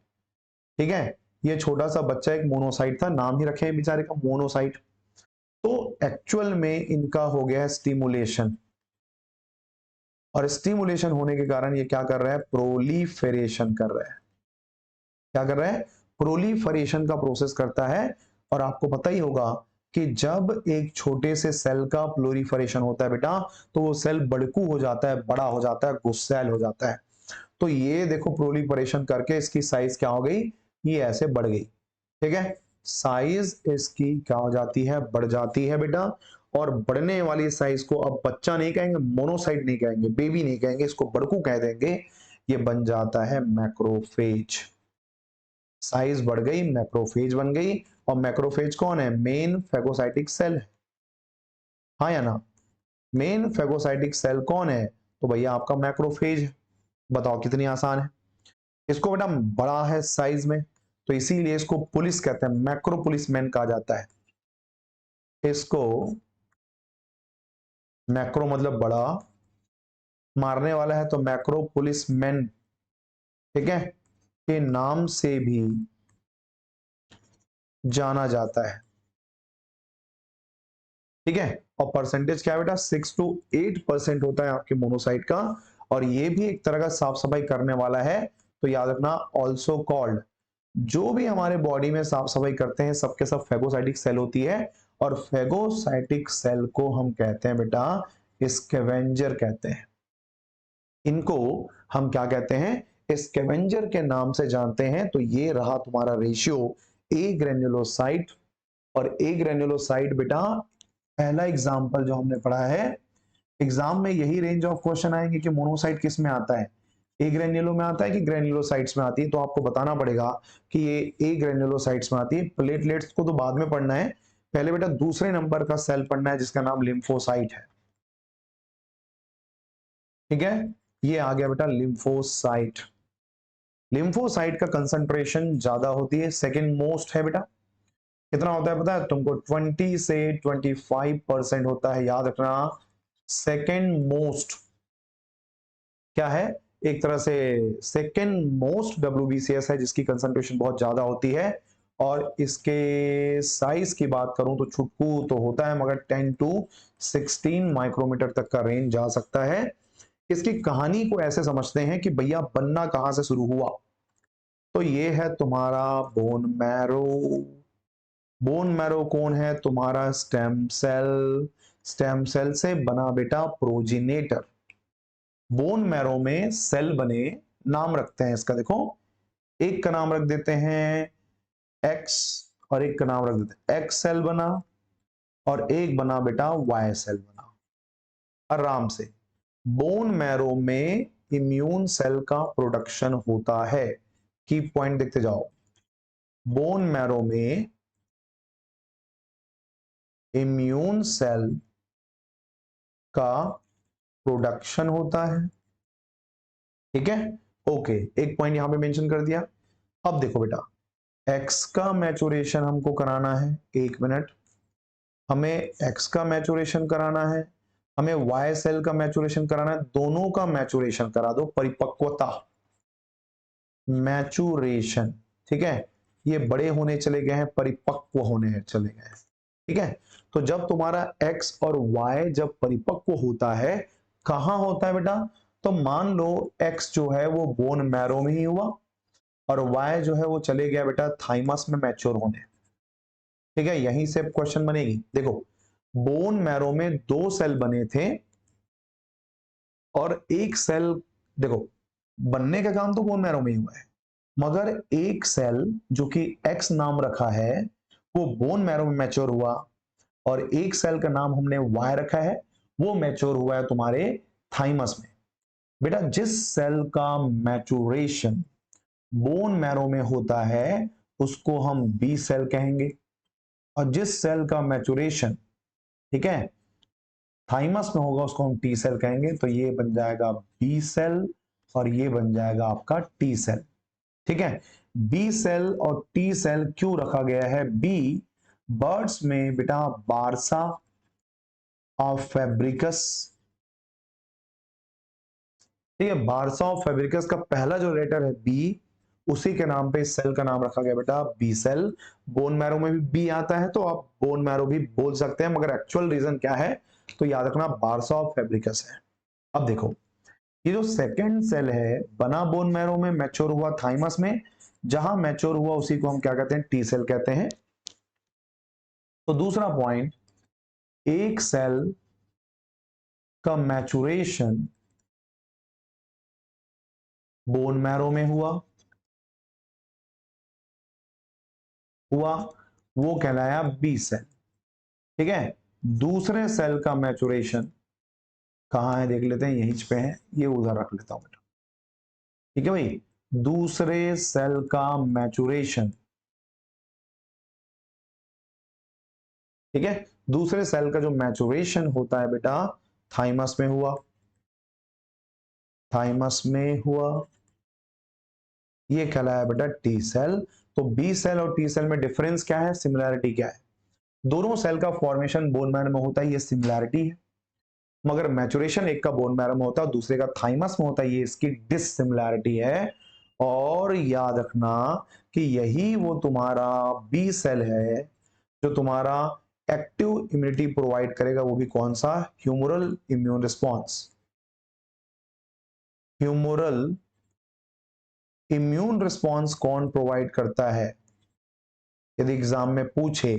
ठीक है, ये छोटा सा बच्चा एक मोनोसाइट था, नाम ही रखे हैं बेचारे का मोनोसाइट। तो एक्चुअल में इनका हो गया है स्टिमुलेशन, और स्टिमुलेशन होने के कारण ये क्या कर रहा है, प्रोलीफेरेशन कर रहा है। क्या कर रहा है, प्रोलीफरेशन का प्रोसेस करता है। और आपको पता ही होगा कि जब एक छोटे से सेल का प्लोरीफरेशन होता है बेटा, तो वो सेल बड़कू हो जाता है, बड़ा हो जाता है, गुस्सैल हो जाता है। तो ये देखो प्रोलीफरेशन करके इसकी साइज क्या हो गई, ये ऐसे बढ़ गई। ठीक है, साइज इसकी क्या हो जाती है, बढ़ जाती है बेटा। और बढ़ने वाली साइज को अब बच्चा नहीं कहेंगे, मोनोसाइट नहीं कहेंगे, बेबी नहीं कहेंगे, इसको बड़कू कह देंगे। ये बन जाता है मैक्रोफेज। साइज बढ़ गई, मैक्रोफेज बन गई। और मैक्रोफेज कौन है, मेन फेगोसाइटिक सेल है, हाँ या ना। मेन फेगोसाइटिक सेल कौन है, तो भैया आपका मैक्रोफेज है। बताओ कितनी आसान है। इसको बेटा बड़ा है साइज में, तो इसीलिए इसको पुलिस कहते हैं, मैक्रो पुलिसमैन कहा जाता है इसको। मैक्रो मतलब बड़ा, मारने वाला है तो मैक्रो पुलिसमैन, ठीक है, के नाम से भी जाना जाता है। ठीक है, और परसेंटेज क्या है बेटा, 6 to 8% होता है आपके मोनोसाइट का। और ये भी एक तरह का साफ सफाई करने वाला है। तो याद रखना, ऑल्सो कॉल्ड, जो भी हमारे बॉडी में साफ सफाई करते हैं सबके सब फेगोसाइटिक सेल होती है। और फेगोसाइटिक सेल को हम कहते हैं बेटा स्कैवेंजर कहते हैं। इनको हम क्या कहते हैं, स्कैवेंजर के नाम से जानते हैं। तो ये रहा तुम्हारा रेशियो, ए ग्रेन्युलोसाइट और ए ग्रेन्युलोसाइट बेटा। पहला एग्जाम्पल जो हमने पढ़ा है, एग्जाम में यही रेंज ऑफ क्वेश्चन आएंगे कि मोनोसाइट किस में आता है, ए ग्रेन्युलो में आता है कि ग्रेन्युलोसाइट्स में आती है। तो आपको बताना पड़ेगा कि ये ए ग्रेन्युलोसाइट्स में आती है। प्लेटलेट्स को तो बाद में पढ़ना है, पहले बेटा दूसरे नंबर का सेल पढ़ना है जिसका नाम लिम्फोसाइट है। ठीक है, ये आ गया बेटा लिम्फोसाइट। लिम्फोसाइट का कंसंट्रेशन ज्यादा होती है, सेकेंड मोस्ट है बेटा। कितना होता है पता है तुमको, 20 से 25% होता है, याद रखना। सेकेंड मोस्ट क्या है, एक तरह से सेकेंड मोस्ट WBCS है, जिसकी कंसंट्रेशन बहुत ज्यादा होती है। और इसके साइज की बात करूं तो छुटकू तो होता है, मगर 10 to 16 माइक्रोमीटर तक का रेंज जा सकता है। इसकी कहानी को ऐसे समझते हैं कि भैया बनना कहां से शुरू हुआ। तो ये है तुम्हारा बोन मैरो। बोन मैरो कौन है, तुम्हारा स्टेम सेल। स्टेम सेल से बना बेटा प्रोजिनेटर। बोन मैरो में सेल बने, नाम रखते हैं इसका, देखो एक का नाम रख देते हैं एक्स, और एक का नाम रख देते हैं एक्स सेल बना, और एक बना बेटा वाई सेल बना। आराम से। बोन मैरो में इम्यून सेल का प्रोडक्शन होता है। की पॉइंट देखते जाओ, बोन मैरो में इम्यून सेल का प्रोडक्शन होता है। ठीक है, ओके, एक पॉइंट यहां पे मेंशन कर दिया। अब देखो बेटा, एक्स का मैचुरेशन हमको कराना है, 1 मिनट। हमें एक्स का मैचुरेशन कराना है, हमें वाई सेल का मैचुरेशन कराना है, दोनों का मैचुरेशन करा दो, परिपक्वता, मैचुरेशन। ठीक है, ये बड़े होने चले गए हैं, परिपक्व होने चले गए हैं। ठीक है, तो जब तुम्हारा एक्स और वाई जब परिपक्व होता है, कहां होता है बेटा, तो मान लो एक्स जो है वो बोन मैरो में ही हुआ, और वाई जो है वो चले गया बेटा थाइमस में मैच्योर होने। ठीक है, यहीं से क्वेश्चन बनेगी। देखो, बोन मैरो में 2 सेल बने थे, और एक सेल, देखो बनने का काम तो बोन मैरो में ही हुआ है, मगर एक सेल जो कि एक्स नाम रखा है वो बोन मैरो में मैच्योर हुआ, और एक सेल का नाम हमने वाई रखा है, वो मैच्योर हुआ है तुम्हारे थाइमस में। बेटा जिस सेल का मैचुरेशन बोन मैरो में होता है उसको हम बी सेल कहेंगे, और जिस सेल का मैचुरेशन, ठीक है, थाइमस में होगा उसको हम टी सेल कहेंगे। तो ये बन जाएगा बी सेल, और ये बन जाएगा आपका टी सेल। ठीक है, बी सेल और टी सेल क्यों रखा गया है, बी बर्ड्स में बेटा बारसा ऑफ फैब्रिकस। ठीक है, बारसा ऑफ फैब्रिकस का पहला जो लेटर है बी, उसी के नाम पे इस सेल का नाम रखा गया बेटा बी सेल। बोन मैरो में भी बी आता है तो आप बोन मैरो भी बोल सकते हैं, मगर एक्चुअल रीजन क्या है तो याद रखना बारसा फैब्रिकस है। अब देखो ये जो सेकंड सेल है बना बोन मैरो में, मैच्योर हुआ थाइमस में, जहां मैच्योर हुआ उसी को हम क्या कहते हैं, टी सेल कहते हैं। तो दूसरा पॉइंट, एक सेल का मैचुरेशन बोन मैरो में हुआ वो कहलाया बी सेल। ठीक है, दूसरे सेल का मैचुरेशन कहां है देख लेते हैं, यहीं पे है, ये उधर रख लेता हूं बेटा। ठीक है भाई, दूसरे सेल का मैचुरेशन, ठीक है, दूसरे सेल का जो मैचुरेशन होता है बेटा थाइमस में हुआ, थाइमस में हुआ, ये कहलाया बेटा टी सेल। तो बी सेल और टी सेल में डिफरेंस क्या है, सिमिलैरिटी क्या है, दोनों सेल का फॉर्मेशन बोन मैरो में होता है, ये सिमिलैरिटी है, मगर मैचुरेशन एक का बोन मैरो में होता है दूसरे का थाइमस में होता है, ये इसकी डिसिमिलैरिटी है। और याद रखना कि यही वो तुम्हारा बी सेल है जो तुम्हारा एक्टिव इम्यूनिटी प्रोवाइड करेगा, वो भी कौन सा, humoral immune response. Humoral immune response कौन प्रोवाइड करता है, यदि एग्जाम में पूछे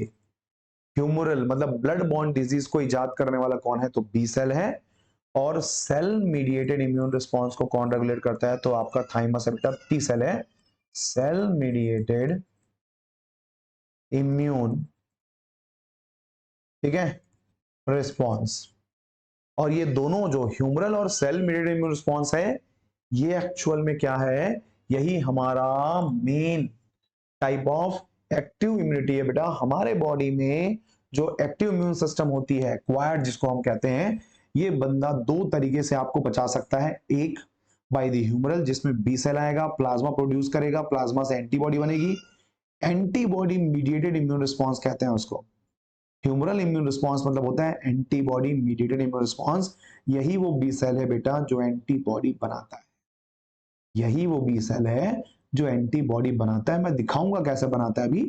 ह्यूमरल मतलब ब्लड बॉर्न डिजीज को इजाद करने वाला कौन है तो बी सेल है, और सेल मीडिएटेड इम्यून रिस्पॉन्स को कौन रेगुलेट करता है तो आपका थाइमस बेटा टी सेल है। सेल मीडिएटेड इम्यून, ठीक है, रिस्पॉन्स, और ये दोनों जो ह्यूमरल और सेल मीडिएटेड इम्यून रिस्पॉन्स है, ये एक्चुअल में क्या है, यही हमारा main type of active immunity है बेटा। हमारे बॉडी में जो एक्टिव इम्यून सिस्टम होती है एक्वायर्ड जिसको हम कहते हैं, ये बंदा दो तरीके से आपको बचा सकता है, एक बाय द ह्यूमरल जिसमें बी सेल आएगा, प्लाज्मा प्रोड्यूस करेगा, प्लाज्मा से एंटीबॉडी बनेगी, एंटीबॉडी मीडिएटेड इम्यून रिस्पॉन्स कहते हैं उसको। ह्यूमरल इम्यून रिस्पॉन्स मतलब होता है एंटीबॉडी मीडिएटेड इम्यून रिस्पॉन्स, यही वो बी सेल है बेटा जो एंटीबॉडी बनाता है, यही वो बी सेल है जो एंटीबॉडी बनाता है। मैं दिखाऊंगा कैसे बनाता है अभी,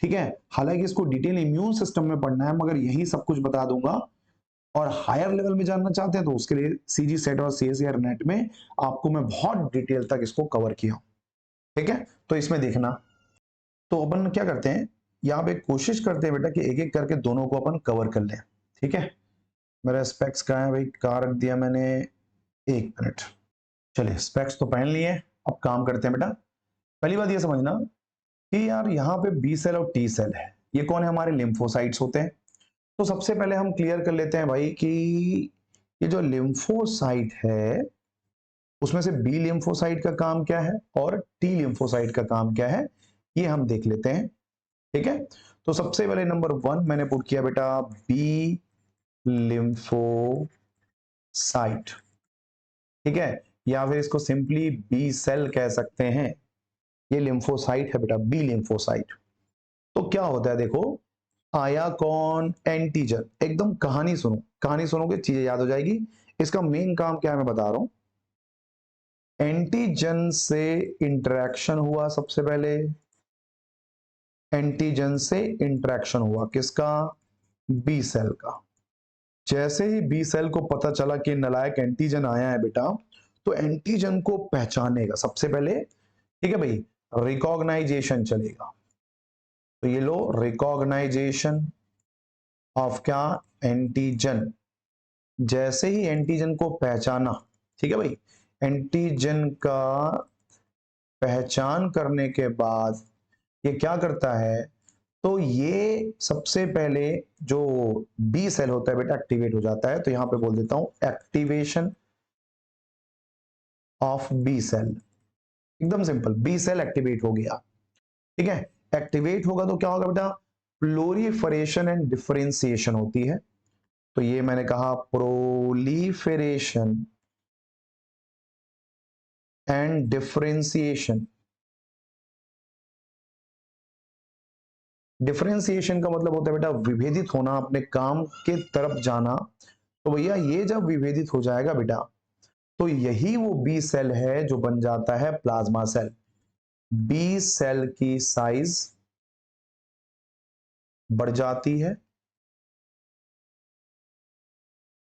ठीक है, हालांकि इसको डिटेल इम्यून सिस्टम में पढ़ना है, मगर यही सब कुछ बता दूंगा। और हायर लेवल में जानना चाहते हैं तो उसके लिए सीजी सेट और सीएसईआर नेट में आपको मैं बहुत डिटेल तक इसको कवर किया हूं। ठीक है, तो इसमें देखना, तो अपन क्या करते हैं यहाँ पे, कोशिश करते हैं बेटा कि एक एक करके दोनों को अपन कवर कर लें। ठीक है, मेरा स्पेक्स कहाँ है भाई, कहाँ रख दिया मैंने, एक मिनट। चलिए स्पेक्स तो पहन लिए, अब काम करते हैं बेटा। पहली बात ये समझना कि यार यहाँ पे बी सेल और टी सेल है, ये कौन है, हमारे लिम्फोसाइट्स होते हैं। तो सबसे पहले हम क्लियर कर लेते हैं भाई कि ये जो लिम्फोसाइट है उसमें से बी लिम्फोसाइट का काम क्या है और टी लिम्फोसाइट का काम क्या है, ये हम देख लेते हैं। ठीक है, तो सबसे पहले नंबर 1 मैंने पुट किया बेटा बी लिम्फोसाइट, ठीक है, या फिर इसको सिंपली बी सेल कह सकते हैं। ये लिम्फोसाइट है बेटा, बी लिम्फोसाइट। तो क्या होता है देखो, आया कौन, एंटीजन, एकदम कहानी सुनो, कहानी सुनोगे चीजें याद हो जाएगी। इसका मेन काम क्या है मैं बता रहा हूं, एंटीजन से इंटरेक्शन हुआ, सबसे पहले एंटीजन से इंटरेक्शन हुआ किसका, बी सेल का। जैसे ही बी सेल को पता चला कि नालायक एंटीजन आया है बेटा, तो एंटीजन को पहचानेगा सबसे पहले, ठीक है भाई, रिकॉग्नाइजेशन चलेगा। तो ये लो, रिकॉग्नाइजेशन ऑफ क्या, एंटीजन। जैसे ही एंटीजन को पहचाना, ठीक है भाई, एंटीजन का पहचान करने के बाद ये क्या करता है, तो ये सबसे पहले जो बी सेल होता है बेटा एक्टिवेट हो जाता है। तो यहां पे बोल देता हूं एक्टिवेशन ऑफ बी सेल, एकदम सिंपल, बी सेल एक्टिवेट हो गया। ठीक है, एक्टिवेट होगा तो क्या होगा बेटा, प्लोरीफरेशन एंड डिफरेंशिएशन होती है। तो ये मैंने कहा प्रोलीफरेशन एंड डिफरेंशिएशन। डिफरेंशिएशन का मतलब होता है बेटा विभेदित होना, अपने काम के तरफ जाना। तो भैया ये जब विभेदित हो जाएगा बेटा, तो यही वो बी सेल है जो बन जाता है प्लाज्मा सेल। बी सेल की साइज बढ़ जाती है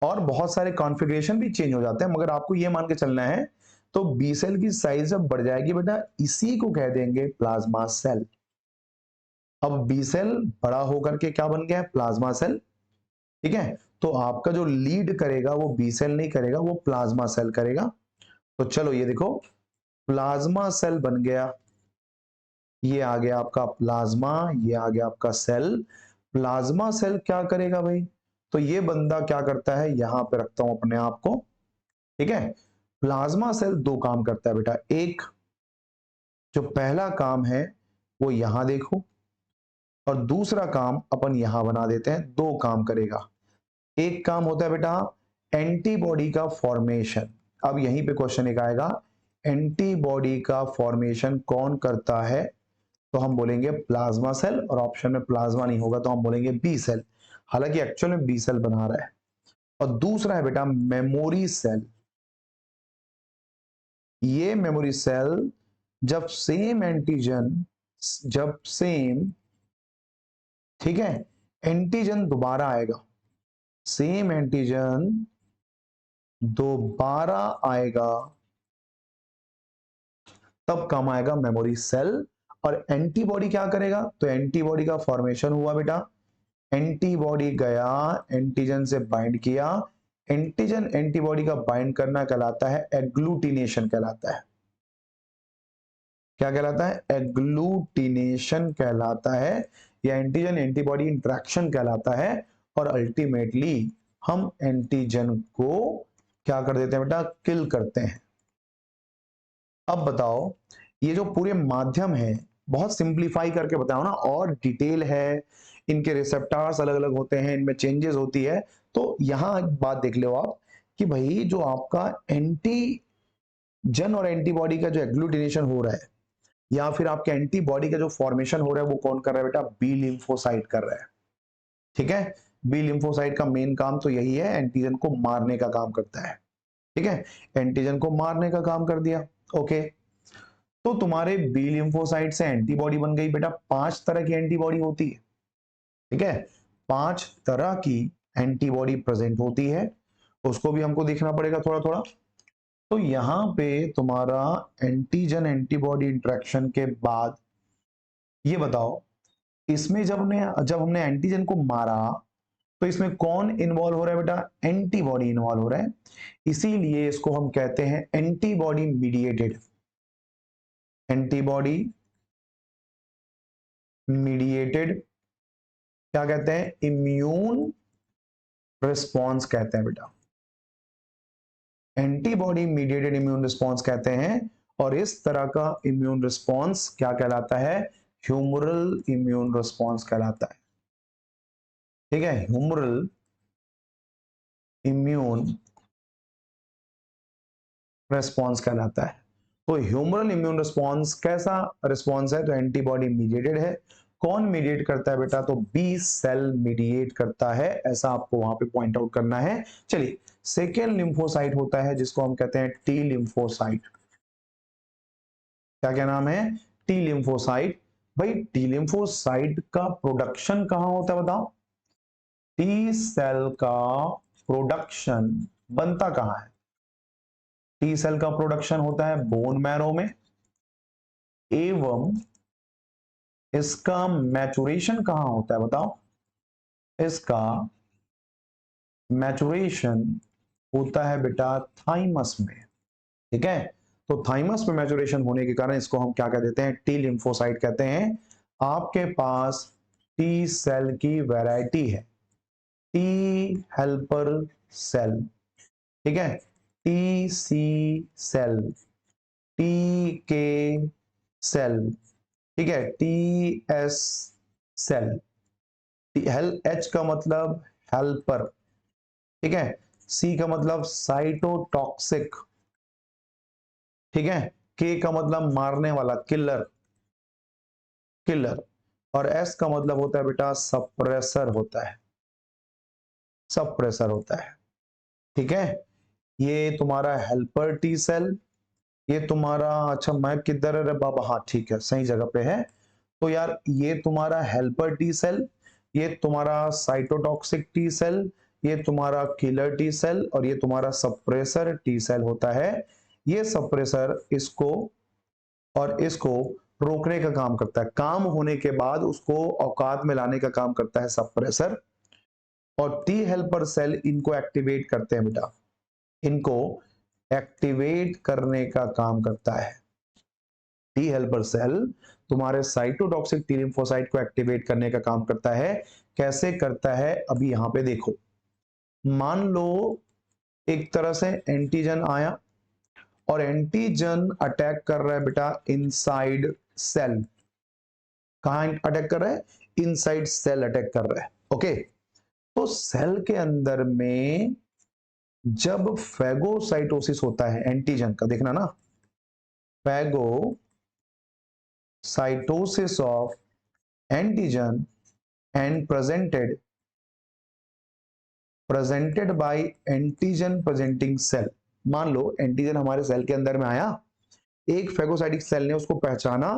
और बहुत सारे कॉन्फ़िगरेशन भी चेंज हो जाते हैं, मगर आपको ये मान के चलना है। तो बी सेल की साइज जब बढ़ जाएगी बेटा, इसी को कह देंगे प्लाज्मा सेल। अब बी सेल बड़ा होकर के क्या बन गया है? Plasma cell. ठीक है, तो आपका जो लीड करेगा वो बी सेल नहीं करेगा, वो प्लाज्मा सेल करेगा। तो चलो ये देखो, प्लाज्मा सेल बन गया, ये आ गया आपका प्लाज्मा, ये आ गया आपका सेल। प्लाज्मा सेल क्या करेगा भाई? तो ये बंदा क्या करता है, यहां पे रखता हूं अपने आप को। ठीक है, प्लाज्मा सेल दो काम करता है बेटा। एक जो पहला काम है वो यहां देखो, और दूसरा काम अपन यहां बना देते हैं, दो काम करेगा। एक काम होता है बेटा एंटीबॉडी का फॉर्मेशन। अब यहीं पे क्वेश्चन एक आएगा, एंटीबॉडी का फॉर्मेशन कौन करता है? तो हम बोलेंगे प्लाज्मा सेल, और ऑप्शन में प्लाज्मा नहीं होगा तो हम बोलेंगे बी सेल। हालांकि एक्चुअल में बी सेल बना रहा है। और दूसरा है बेटा मेमोरी सेल। ये मेमोरी सेल जब सेम एंटीजन, जब सेम, ठीक है, एंटीजन दोबारा आएगा, सेम एंटीजन दोबारा आएगा, तब काम आएगा मेमोरी सेल। और एंटीबॉडी क्या करेगा? तो एंटीबॉडी का फॉर्मेशन हुआ बेटा, एंटीबॉडी गया, एंटीजन से बाइंड किया। एंटीजन एंटीबॉडी का बाइंड करना कहलाता है एग्लूटिनेशन कहलाता है। क्या कहलाता है? एग्लूटिनेशन कहलाता है, या एंटीजन एंटीबॉडी इंटरेक्शन कहलाता है। और अल्टीमेटली हम एंटीजन को क्या कर देते हैं बेटा? किल करते हैं। अब बताओ, ये जो पूरे माध्यम है, बहुत सिंप्लीफाई करके बताओ ना, और डिटेल है, इनके रिसेप्टर्स अलग अलग होते हैं, इनमें चेंजेस होती है। तो यहां एक बात देख लो आप कि भाई जो आपका एंटीजन और एंटीबॉडी का जो एग्लूटिनेशन हो रहा है, या फिर आपके एंटीबॉडी का जो फॉर्मेशन हो रहा है, वो कौन कर रहा है बेटा? बी लिम्फोसाइट कर रहा है। ठीक है, बी लिम्फोसाइट का मेन काम तो यही है, एंटीजन को मारने का काम करता है। ठीक है, एंटीजन को मारने का काम कर दिया। ओके, तो तुम्हारे बी लिम्फोसाइट से एंटीबॉडी बन गई बेटा। 5 तरह की एंटीबॉडी होती है। ठीक है, 5 तरह की एंटीबॉडी प्रेजेंट होती है, उसको भी हमको देखना पड़ेगा थोड़ा थोड़ा। तो यहां पे तुम्हारा एंटीजन एंटीबॉडी इंटरेक्शन के बाद ये बताओ, इसमें जब हमने एंटीजन को मारा, तो इसमें कौन इन्वॉल्व हो रहा है बेटा? एंटीबॉडी इन्वॉल्व हो रहा है। इसीलिए इसको हम कहते हैं एंटीबॉडी मीडिएटेड, एंटीबॉडी मीडिएटेड क्या कहते हैं? इम्यून रिस्पॉन्स कहते हैं बेटा, एंटीबॉडी मीडिएटेड इम्यून रिस्पॉन्स कहते हैं। और इस तरह का इम्यून रिस्पॉन्स क्या कहलाता है? ह्यूमरल इम्यून रिस्पॉन्स कहलाता है। ठीक है, ह्यूमरल इम्यून रिस्पॉन्स कहलाता है। तो ह्यूमरल इम्यून रिस्पॉन्स कैसा रिस्पॉन्स है? तो एंटीबॉडी मीडिएटेड है। कौन मीडिएट करता है बेटा? तो बी सेल मीडिएट करता है, ऐसा आपको वहां पे पॉइंट आउट करना है। चलिए, सेकेंड लिम्फोसाइट होता है जिसको हम कहते हैं टी लिम्फोसाइट। क्या क्या नाम है? T lymphocyte. भाई टी लिम्फोसाइट का प्रोडक्शन कहां होता है बताओ? टी सेल का प्रोडक्शन बनता कहां है? टी सेल का प्रोडक्शन होता है बोन मैरो में, एवं इसका मैचुरेशन कहां होता है बताओ? इसका मैचुरेशन होता है बेटा थाइमस में। ठीक है, तो थाइमस में मैचुरेशन होने के कारण इसको हम क्या कह देते हैं? टी लिम्फोसाइट कहते हैं। आपके पास टी सेल की वैरायटी है, टी हेल्पर सेल, ठीक है, टी सी सेल, टी के सेल, ठीक है, टी एस सेल। एच का मतलब हेल्पर, ठीक है, सी का मतलब साइटोटॉक्सिक, ठीक है, के का मतलब मारने वाला, किलर, किलर, और एस का मतलब होता है बेटा सप्रेसर होता है, सप्रेसर होता है। ठीक है, ये तुम्हारा हेल्पर टी सेल, ये तुम्हारा, अच्छा मैं किधर है रे बाबा, हाँ ठीक है सही जगह पे है। तो यार ये तुम्हारा हेल्पर टी सेल, ये तुम्हारा साइटोटॉक्सिक टी सेल, ये तुम्हारा किलर टी सेल, और ये तुम्हारा सप्रेसर टी सेल होता है। ये सप्रेसर इसको और इसको रोकने का काम करता है, काम होने के बाद उसको औकात में लाने का काम करता है सप्रेसर। और टी हेल्पर सेल इनको एक्टिवेट करते हैं बेटा, इनको एक्टिवेट करने का काम करता है। टी हेल्पर सेल तुम्हारे साइटोटॉक्सिक टी लिम्फोसाइट को एक्टिवेट करने का काम करता है। कैसे करता है अभी यहां पे देखो, मान लो एक तरह से एंटीजन आया और एंटीजन अटैक कर रहा है बेटा इनसाइड सेल। कहां अटैक कर रहा है? इनसाइड सेल अटैक कर रहा है। ओके, तो सेल के अंदर में जब फैगोसाइटोसिस होता है एंटीजन का, देखना ना, phagocytosis of antigen and presented by antigen presenting cell। मान लो एंटीजन हमारे सेल के अंदर में आया, एक फेगोसाइटिक सेल ने उसको पहचाना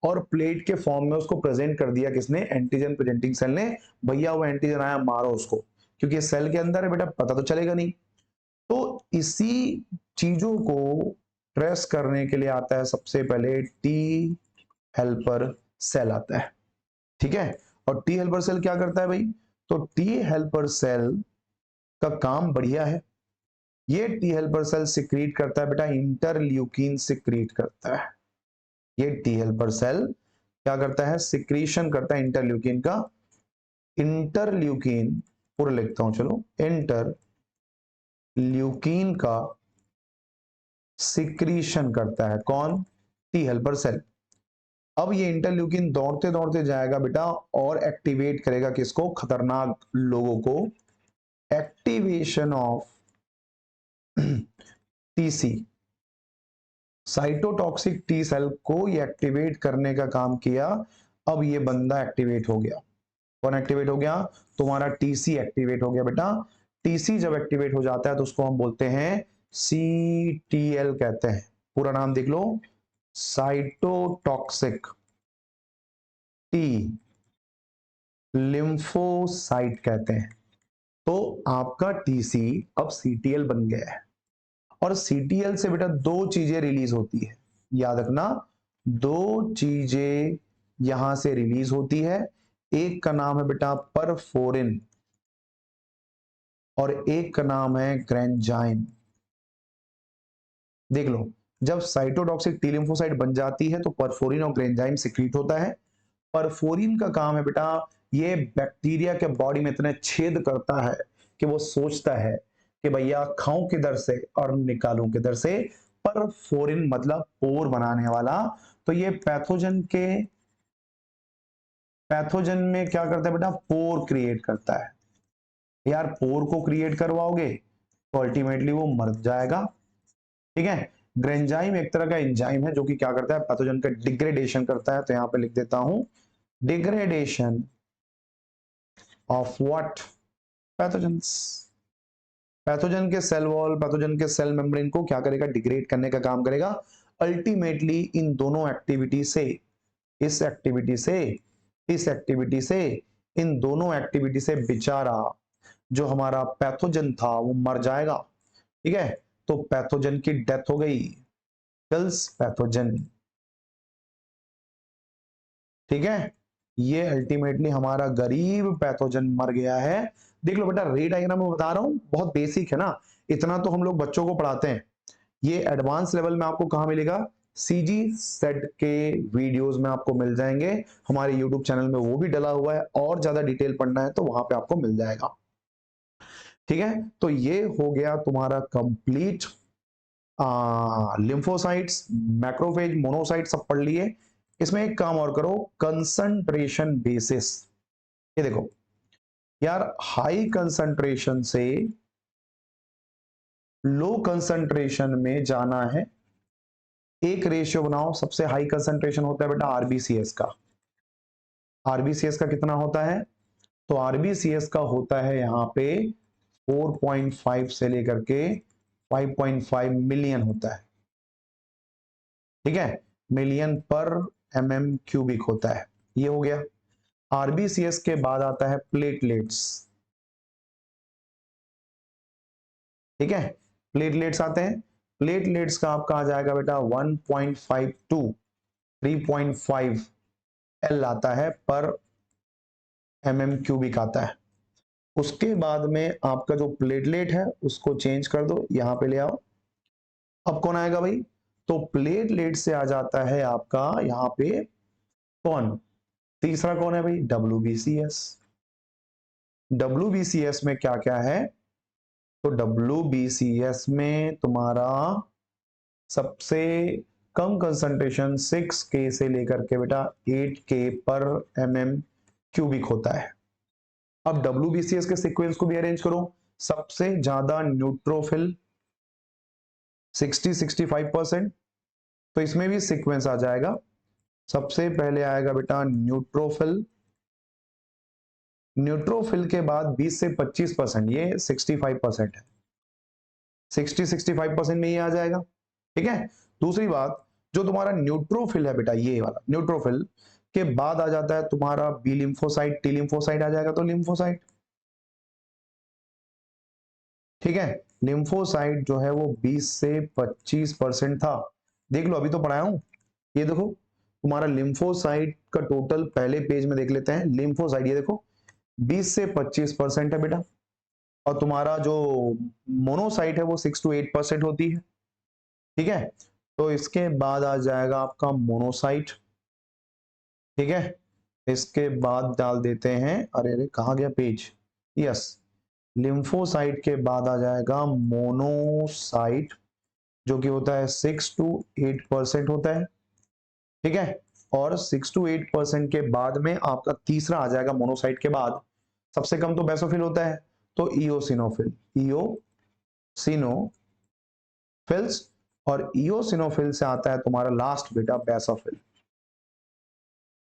और प्लेट के फॉर्म में उसको प्रेजेंट कर दिया, किसने? एंटीजन प्रेजेंटिंग सेल ने। भैया वो एंटीजन आया, मारो उसको, क्योंकि सेल के अंदर है बेटा, पता तो चलेगा नहीं। तो इसी चीजों को ट्रेस करने के लिए आता है सबसे पहले टी हेल्पर सेल आता है। ठीक है, और टी हेल्पर सेल क्या करता है भाई? तो टी हेल्पर सेल का काम बढ़िया है। ये टी हेल्पर सेल सिक्रीट करता है बेटा, इंटरल्यूकिन सिक्रीट करता है। ये टी हेल्पर सेल क्या करता है? सिक्रीशन करता है इंटरल्यूकिन का। इंटरल्यूकिन पूरा लिखता हूं चलो, इंटरल्यूकिन का सिक्रीशन करता है कौन? T helper cell. अब ये इंटरल्यूकिन दौड़ते दौड़ते जाएगा बेटा और एक्टिवेट करेगा किसको? खतरनाक लोगों को। Activation of TC, cytotoxic T cell को ये एक्टिवेट करने का काम किया। अब ये बंदा एक्टिवेट हो गया। कौन एक्टिवेट हो गया? तुम्हारा टीसी एक्टिवेट हो गया बेटा। टीसी जब एक्टिवेट हो जाता है तो उसको हम बोलते हैं सीटीएल कहते हैं। पूरा नाम देख लो, साइटोटॉक्सिक टी लिम्फोसाइट कहते हैं। तो आपका टीसी अब सीटीएल बन गया है। और सीटीएल से बेटा दो चीजें रिलीज होती है, याद रखना, दो चीजें यहां से रिलीज होती है। एक का नाम है बेटा परफोरिन और एक का नाम है ग्रेंजाइम। देख लो, जब साइटोटॉक्सिक टी लिम्फोसाइट बन जाती है तो परफोरिन और ग्रेंजाइम सिक्रीट होता है। परफोरिन का काम है बेटा, ये बैक्टीरिया के बॉडी में इतने छेद करता है कि वो सोचता है कि भैया खाऊं किधर से और निकालूं किधर से। परफोरिन मतलब पोर बनाने वाला। तो ये पैथोजन में क्या करता है बेटा? पोर क्रिएट करता है। यार पोर को क्रिएट करवाओगे तो अल्टीमेटली वो मर जाएगा। ठीक है, ग्रेंजाइम एक तरह का एंजाइम है जो कि क्या करता है? पैथोजन का डिग्रेडेशन करता है। तो यहां पे लिख देता हूं, degradation of what? Pathogens. Pathogen के सेल वॉल, पैथोजन के सेल मेम्ब्रेन को क्या करेगा? डिग्रेड करने का काम करेगा। अल्टीमेटली इन दोनों एक्टिविटी से, इस एक्टिविटी से, इस एक्टिविटी से, इन दोनों एक्टिविटी से बेचारा जो हमारा पैथोजन था वो मर जाएगा। ठीक है, तो पैथोजन की डेथ हो गई, किल्स पैथोजन। ठीक है, ये अल्टीमेटली हमारा गरीब पैथोजन मर गया है। देख लो बेटा, रे डायग्राम में बता रहा हूं, बहुत बेसिक है ना, इतना तो हम लोग बच्चों को पढ़ाते हैं। ये एडवांस लेवल में आपको कहां मिलेगा? सीजी सेट के वीडियोस में आपको मिल जाएंगे। हमारे यूट्यूब चैनल में वो भी डला हुआ है, और ज्यादा डिटेल पढ़ना है तो वहां पे आपको मिल जाएगा। ठीक है, तो ये हो गया तुम्हारा कंप्लीट लिम्फोसाइट्स, मैक्रोफेज, मोनोसाइट सब पढ़ लिए। इसमें एक काम और करो, कंसंट्रेशन बेसिस। ये देखो यार, हाई कंसंट्रेशन से लो कंसंट्रेशन में जाना है, एक रेशियो बनाओ। सबसे हाई कंसंट्रेशन होता है बेटा आरबीसीएस का। आरबीसीएस का कितना होता है? तो आरबीसीएस का होता है यहां पे 4.5 से लेकर के 5.5 मिलियन होता है। ठीक है, मिलियन पर mm क्यूबिक होता है। ये हो गया। आरबीसीएस के बाद आता है प्लेटलेट्स। ठीक है, प्लेटलेट्स आते हैं। प्लेटलेट्स का आपका आ जाएगा बेटा 1.52 3.5 एल आता है पर क्यूबिक आता है। उसके बाद में आपका जो प्लेटलेट है उसको चेंज कर दो, यहां पे ले आओ। अब कौन आएगा भाई? तो प्लेटलेट से आ जाता है आपका यहां पे कौन? तीसरा कौन है भाई? WBCS। WBCS में क्या क्या है? तो WBCS में तुम्हारा सबसे कम कंसंट्रेशन 6K से लेकर के बेटा 8K पर क्यूबिक होता है। अब WBCS के सीक्वेंस को भी अरेंज करो। सबसे ज्यादा न्यूट्रोफिल 60-65%, तो इसमें भी सीक्वेंस आ जाएगा। सबसे पहले आएगा बेटा न्यूट्रोफिल। न्यूट्रोफिल के बाद 20 से 25%, ये 65% है। 60-65% में ये आ जाएगा। ठीक है, दूसरी बात, जो तुम्हारा न्यूट्रोफिल है बेटा, ये वाला न्यूट्रोफिल के बाद आ जाता है तुम्हारा बी लिम्फोसाइट, टी लिम्फोसाइट आ जाएगा, तो लिम्फोसाइट। ठीक है, लिम्फोसाइट जो है वो 20 से 25% था। देख लो, अभी तो पढ़ाया हूं। ये देखो तुम्हारा लिम्फोसाइट का टोटल पहले पेज में देख लेते हैं। लिम्फोसाइट ये देखो 20 से 25% है बेटा, और तुम्हारा जो मोनोसाइट है वो 6 to 8% होती है। ठीक है, तो इसके बाद आ जाएगा आपका मोनोसाइट। ठीक है, इसके बाद डाल देते हैं, अरे अरे कहाँ गया पेज? यस, लिम्फोसाइट के बाद आ जाएगा मोनोसाइट, जो कि होता है 6 to 8% होता है। ठीक है, और 6 to 8% के बाद में आपका तीसरा आ जाएगा मोनोसाइट के बाद। सबसे कम तो बेसोफिल होता है, तो इओसिनोफिल, इओसिनोफिल्स, और इओसिनोफिल से आता है तुम्हारा लास्ट बेटा बेसोफिल।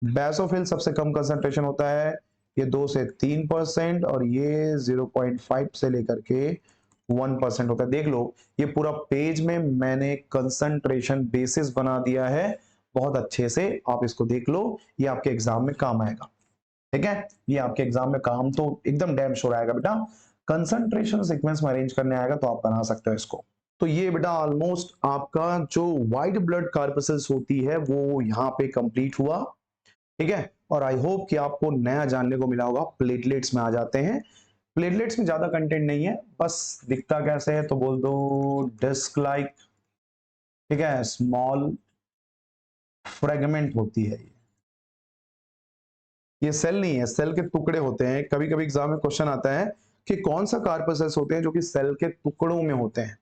बेसोफिल सबसे कम कंसंट्रेशन होता है, ये 2 से 3%, और ये 0.5 से लेकर के 1% होता है। देख लो, ये पूरा पेज में मैंने कंसंट्रेशन बेसिस बना दिया है, बहुत अच्छे से आप इसको देख लो, ये आपके एग्जाम में काम आएगा। ठीक है, ये आपके एग्जाम में काम तो एकदम डैम श्योर आएगा बेटा। कंसंट्रेशन सीक्वेंस में अरेंज करने आएगा तो आप बना सकते हो इसको। तो ये बेटा ऑलमोस्ट आपका जो व्हाइट ब्लड कार्पसेल्स होती है वो यहाँ पे कंप्लीट हुआ। ठीक है, और आई होप कि आपको नया जानने को मिला होगा। प्लेटलेट्स में आ जाते हैं। प्लेटलेट्स में ज्यादा कंटेंट नहीं है, बस दिखता कैसे है तो बोल दो डिस्क लाइक। ठीक है, स्मॉल फ्रेगमेंट होती है ये सेल नहीं है, सेल के टुकड़े होते हैं। कभी कभी एग्जाम में क्वेश्चन आता है कि कौन सा कार्पसेल्स होते हैं जो कि सेल के टुकड़ों में होते हैं।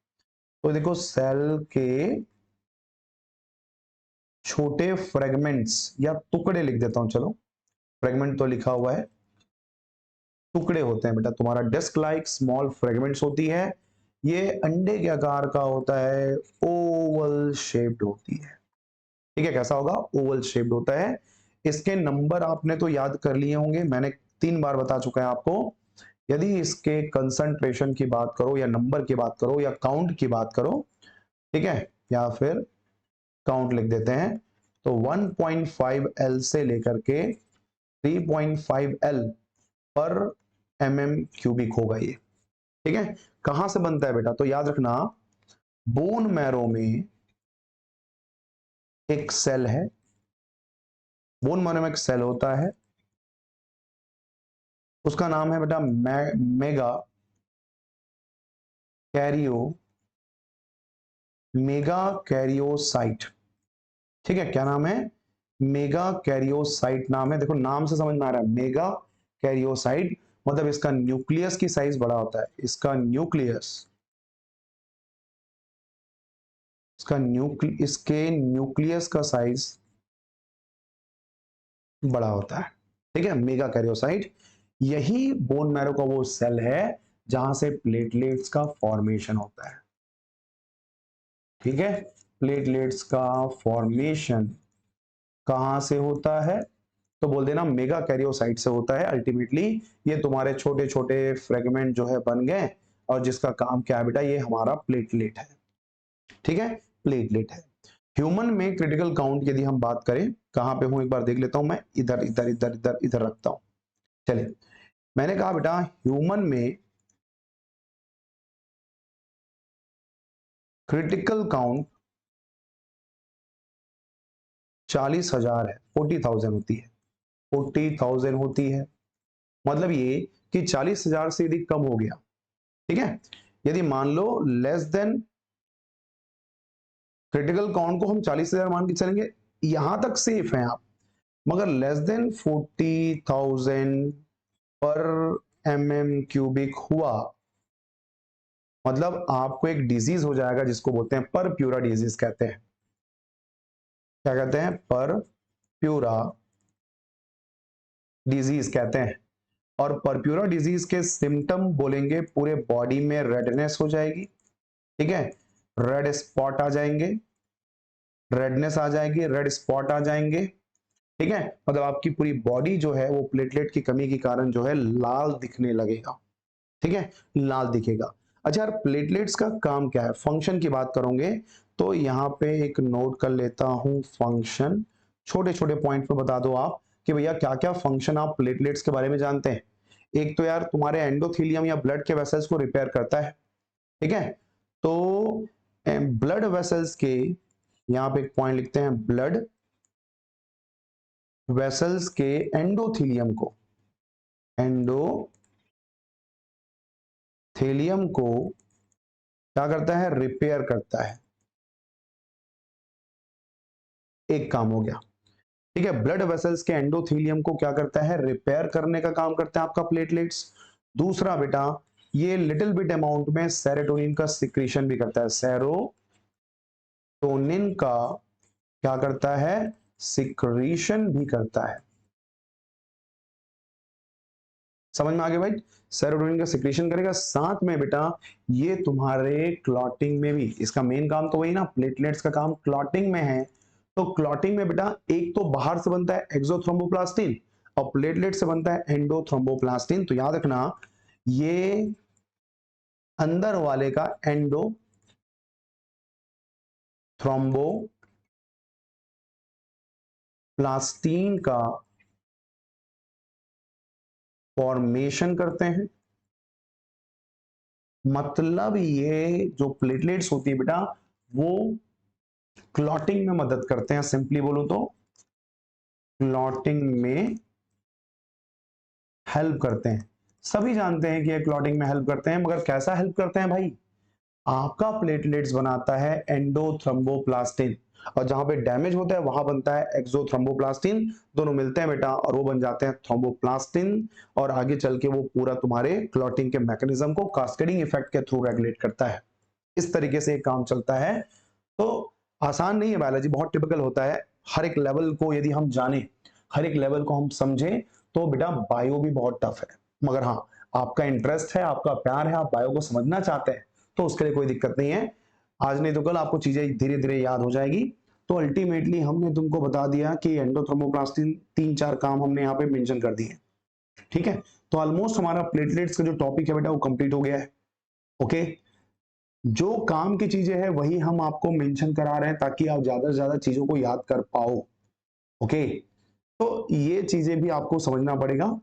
तो देखो, सेल के छोटे फ्रेगमेंट्स या टुकड़े लिख देता हूं, चलो फ्रेगमेंट तो लिखा हुआ है, टुकड़े होते हैं बेटा। तुम्हारा डिस्क लाइक स्मॉल फ्रेगमेंट्स होती है। ये अंडे के आकार का होता है, ओवल शेप्ड होती है। ठीक है, कैसा होगा? ओवल शेप्ड होता है। इसके नंबर आपने तो याद कर लिए होंगे, मैंने 3 बार बता चुका है आपको। यदि इसके कंसंट्रेशन की बात करो या नंबर की बात करो या काउंट की बात करो, ठीक है, या फिर काउंट लिख देते हैं, तो 1.5 L से लेकर के 3.5 L पर क्यूबिक होगा ये। ठीक है, कहां से बनता है बेटा? तो याद रखना, बोन मैरो में एक सेल है, बोन मैरो में एक सेल होता है, उसका नाम है बेटा मेगा कैरियो मेगा कैरियोसाइट। ठीक है, क्या नाम है? मेगा कैरियोसाइट नाम है। देखो नाम से समझ में आ रहा है, मेगा कैरियोसाइट मतलब इसका न्यूक्लियस की साइज बड़ा होता है। इसके न्यूक्लियस का साइज बड़ा होता है। ठीक है, मेगा कैरियोसाइट। यही बोन मैरो का वो सेल है जहां से प्लेटलेट्स का फॉर्मेशन होता है। ठीक है, प्लेटलेट्स का फॉर्मेशन कहां से होता है? तो बोल देना मेगा कैरियोसाइट से होता है। अल्टीमेटली ये तुम्हारे छोटे छोटे फ्रेगमेंट जो है बन गए, और जिसका काम क्या है बेटा? ये हमारा प्लेटलेट है। ठीक है, प्लेटलेट है। ह्यूमन में क्रिटिकल काउंट यदि हम बात करें, कहां पे हूं एक बार देख लेता हूं, मैं इधर इधर इधर इधर इधर रखता हूं। चलिए, मैंने कहा बेटा ह्यूमन में क्रिटिकल काउंट 40,000 है, 40,000 होती है, 40,000 होती है। मतलब ये कि 40,000 से यदि कम हो गया, ठीक है, यदि मान लो लेस देन क्रिटिकल काउंट को हम 40,000 मान के चलेंगे, यहां तक सेफ हैं आप, मगर लेस देन 40,000 पर mm³ हुआ, मतलब आपको एक डिजीज हो जाएगा जिसको बोलते हैं परप्यूरा डिजीज कहते हैं। क्या कहते हैं? परप्यूरा डिजीज कहते हैं। और परप्यूरा डिजीज के सिम्टम बोलेंगे पूरे बॉडी में रेडनेस हो जाएगी, ठीक है, रेड स्पॉट आ जाएंगे, रेडनेस आ जाएगी, रेड स्पॉट आ जाएंगे, ठीक है, मतलब आपकी पूरी बॉडी जो है वो प्लेटलेट की कमी के कारण जो है लाल दिखने लगेगा, ठीक है, लाल दिखेगा। अच्छा यार, प्लेटलेट्स का काम क्या है? फंक्शन की बात करोगे तो यहां पे एक नोट कर लेता हूं फंक्शन, छोटे छोटे पॉइंट पे बता दो आप कि भैया क्या क्या फंक्शन आप प्लेटलेट्स के बारे में जानते हैं। एक तो यार तुम्हारे एंडोथेलियम या ब्लड के वेसल्स को रिपेयर करता है, ठीक है, तो ब्लड वेसल्स के, यहां पे एक पॉइंट लिखते हैं, ब्लड वेसल्स के एंडोथेलियम को, एंडोथेलियम को क्या करता है? रिपेयर करता है। एक काम हो गया, ठीक है, ब्लड वेसल्स के एंडोथेलियम को क्या करता है? रिपेयर करने का काम करता है आपका प्लेटलेट्स। दूसरा बेटा, ये लिटिल बिट अमाउंट में सेरोटोनिन का सिक्रीशन भी करता है, सेरोटोनिन का क्या करता है? सिक्रीशन भी करता है। समझ में आ गया भाई? सेरोटोनिन का सिक्रीशन करेगा, साथ में बेटा ये तुम्हारे क्लॉटिंग में भी, इसका मेन काम तो वही ना, प्लेटलेट्स का काम क्लॉटिंग में है। तो क्लॉटिंग में बेटा एक तो बाहर से बनता है एक्सोथ्रोम्बोप्लास्टिन और प्लेटलेट से बनता है एंडोथ्रोम्बोप्लास्टिन। तो याद रखना, ये अंदर वाले का एंडोथ्रोम्बोप्लास्टिन का फॉर्मेशन करते हैं। मतलब ये जो प्लेटलेट्स होती है बेटा वो क्लॉटिंग में मदद करते हैं, सिंपली बोलूं तो क्लॉटिंग में हेल्प करते हैं। सभी जानते हैं कि ये क्लॉटिंग में हेल्प करते हैं, मगर कैसा हेल्प करते हैं भाई? आपका प्लेटलेट्स बनाता है एंडोथ्रोम्बोप्लास्टिन और जहां पे डैमेज होता है वहां बनता है एक्सोथ्रोम्बोप्लास्टिन, दोनों मिलते हैं बेटा और वो बन जाते हैं थ्रोम्बोप्लास्टिन, और आगे चल के वो पूरा तुम्हारे क्लॉटिंग के मैकेनिज्म को कास्केडिंग इफेक्ट के थ्रू रेगुलेट करता है। इस तरीके से काम चलता है। तो आसान नहीं है बायोलॉजी, बहुत टिपिकल होता है। हर एक लेवल को यदि हम जाने, हर एक लेवल को हम समझें तो बेटा बायो भी बहुत टफ है, मगर हाँ आपका इंटरेस्ट है, आपका प्यार है, आप बायो को समझना चाहते हैं तो उसके लिए कोई दिक्कत नहीं है। आज नहीं तो कल आपको चीजें धीरे धीरे याद हो जाएगी। तो अल्टीमेटली हमने तुमको बता दिया कि एंडोथ्रोम्बोप्लास्टिन 3-4 काम हमने यहाँ पे मेंशन कर दिए, ठीक है। तो ऑलमोस्ट हमारा प्लेटलेट्स का जो टॉपिक है बेटा वो कंप्लीट हो गया है। ओके, जो काम की चीजें हैं वही हम आपको मेंशन करा रहे हैं ताकि आप ज्यादा से ज्यादा चीजों को याद कर पाओ। ओके, तो ये चीजें भी आपको समझना पड़ेगा।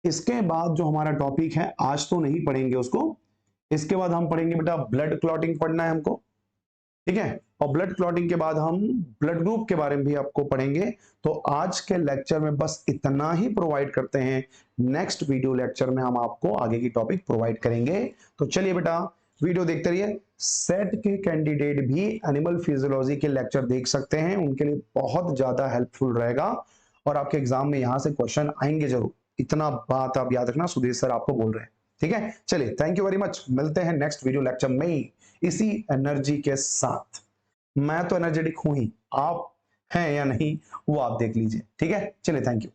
इसके बाद जो हमारा टॉपिक है आज तो नहीं पढ़ेंगे उसको, इसके बाद हम पढ़ेंगे बेटा ब्लड क्लॉटिंग पढ़ना है हमको, ठीक है, और ब्लड क्लॉटिंग के बाद हम ब्लड ग्रुप के बारे में भी आपको पढ़ेंगे। तो आज के लेक्चर में बस इतना ही प्रोवाइड करते हैं, नेक्स्ट वीडियो लेक्चर में हम आपको आगे की टॉपिक प्रोवाइड करेंगे। तो चलिए बेटा वीडियो देखते रहिए। सेट के कैंडिडेट भी एनिमल फिजियोलॉजी के लेक्चर देख सकते हैं, उनके लिए बहुत ज्यादा हेल्पफुल रहेगा और आपके एग्जाम में यहां से क्वेश्चन आएंगे जरूर। इतना बात आप याद रखना, सुदेश सर आपको बोल रहे हैं, ठीक है। चलिए, थैंक यू वेरी मच, मिलते हैं नेक्स्ट वीडियो लेक्चर में इसी एनर्जी के साथ। मैं तो एनर्जेटिक हूं ही, आप हैं या नहीं वो आप देख लीजिए, ठीक है। चलिए, थैंक यू।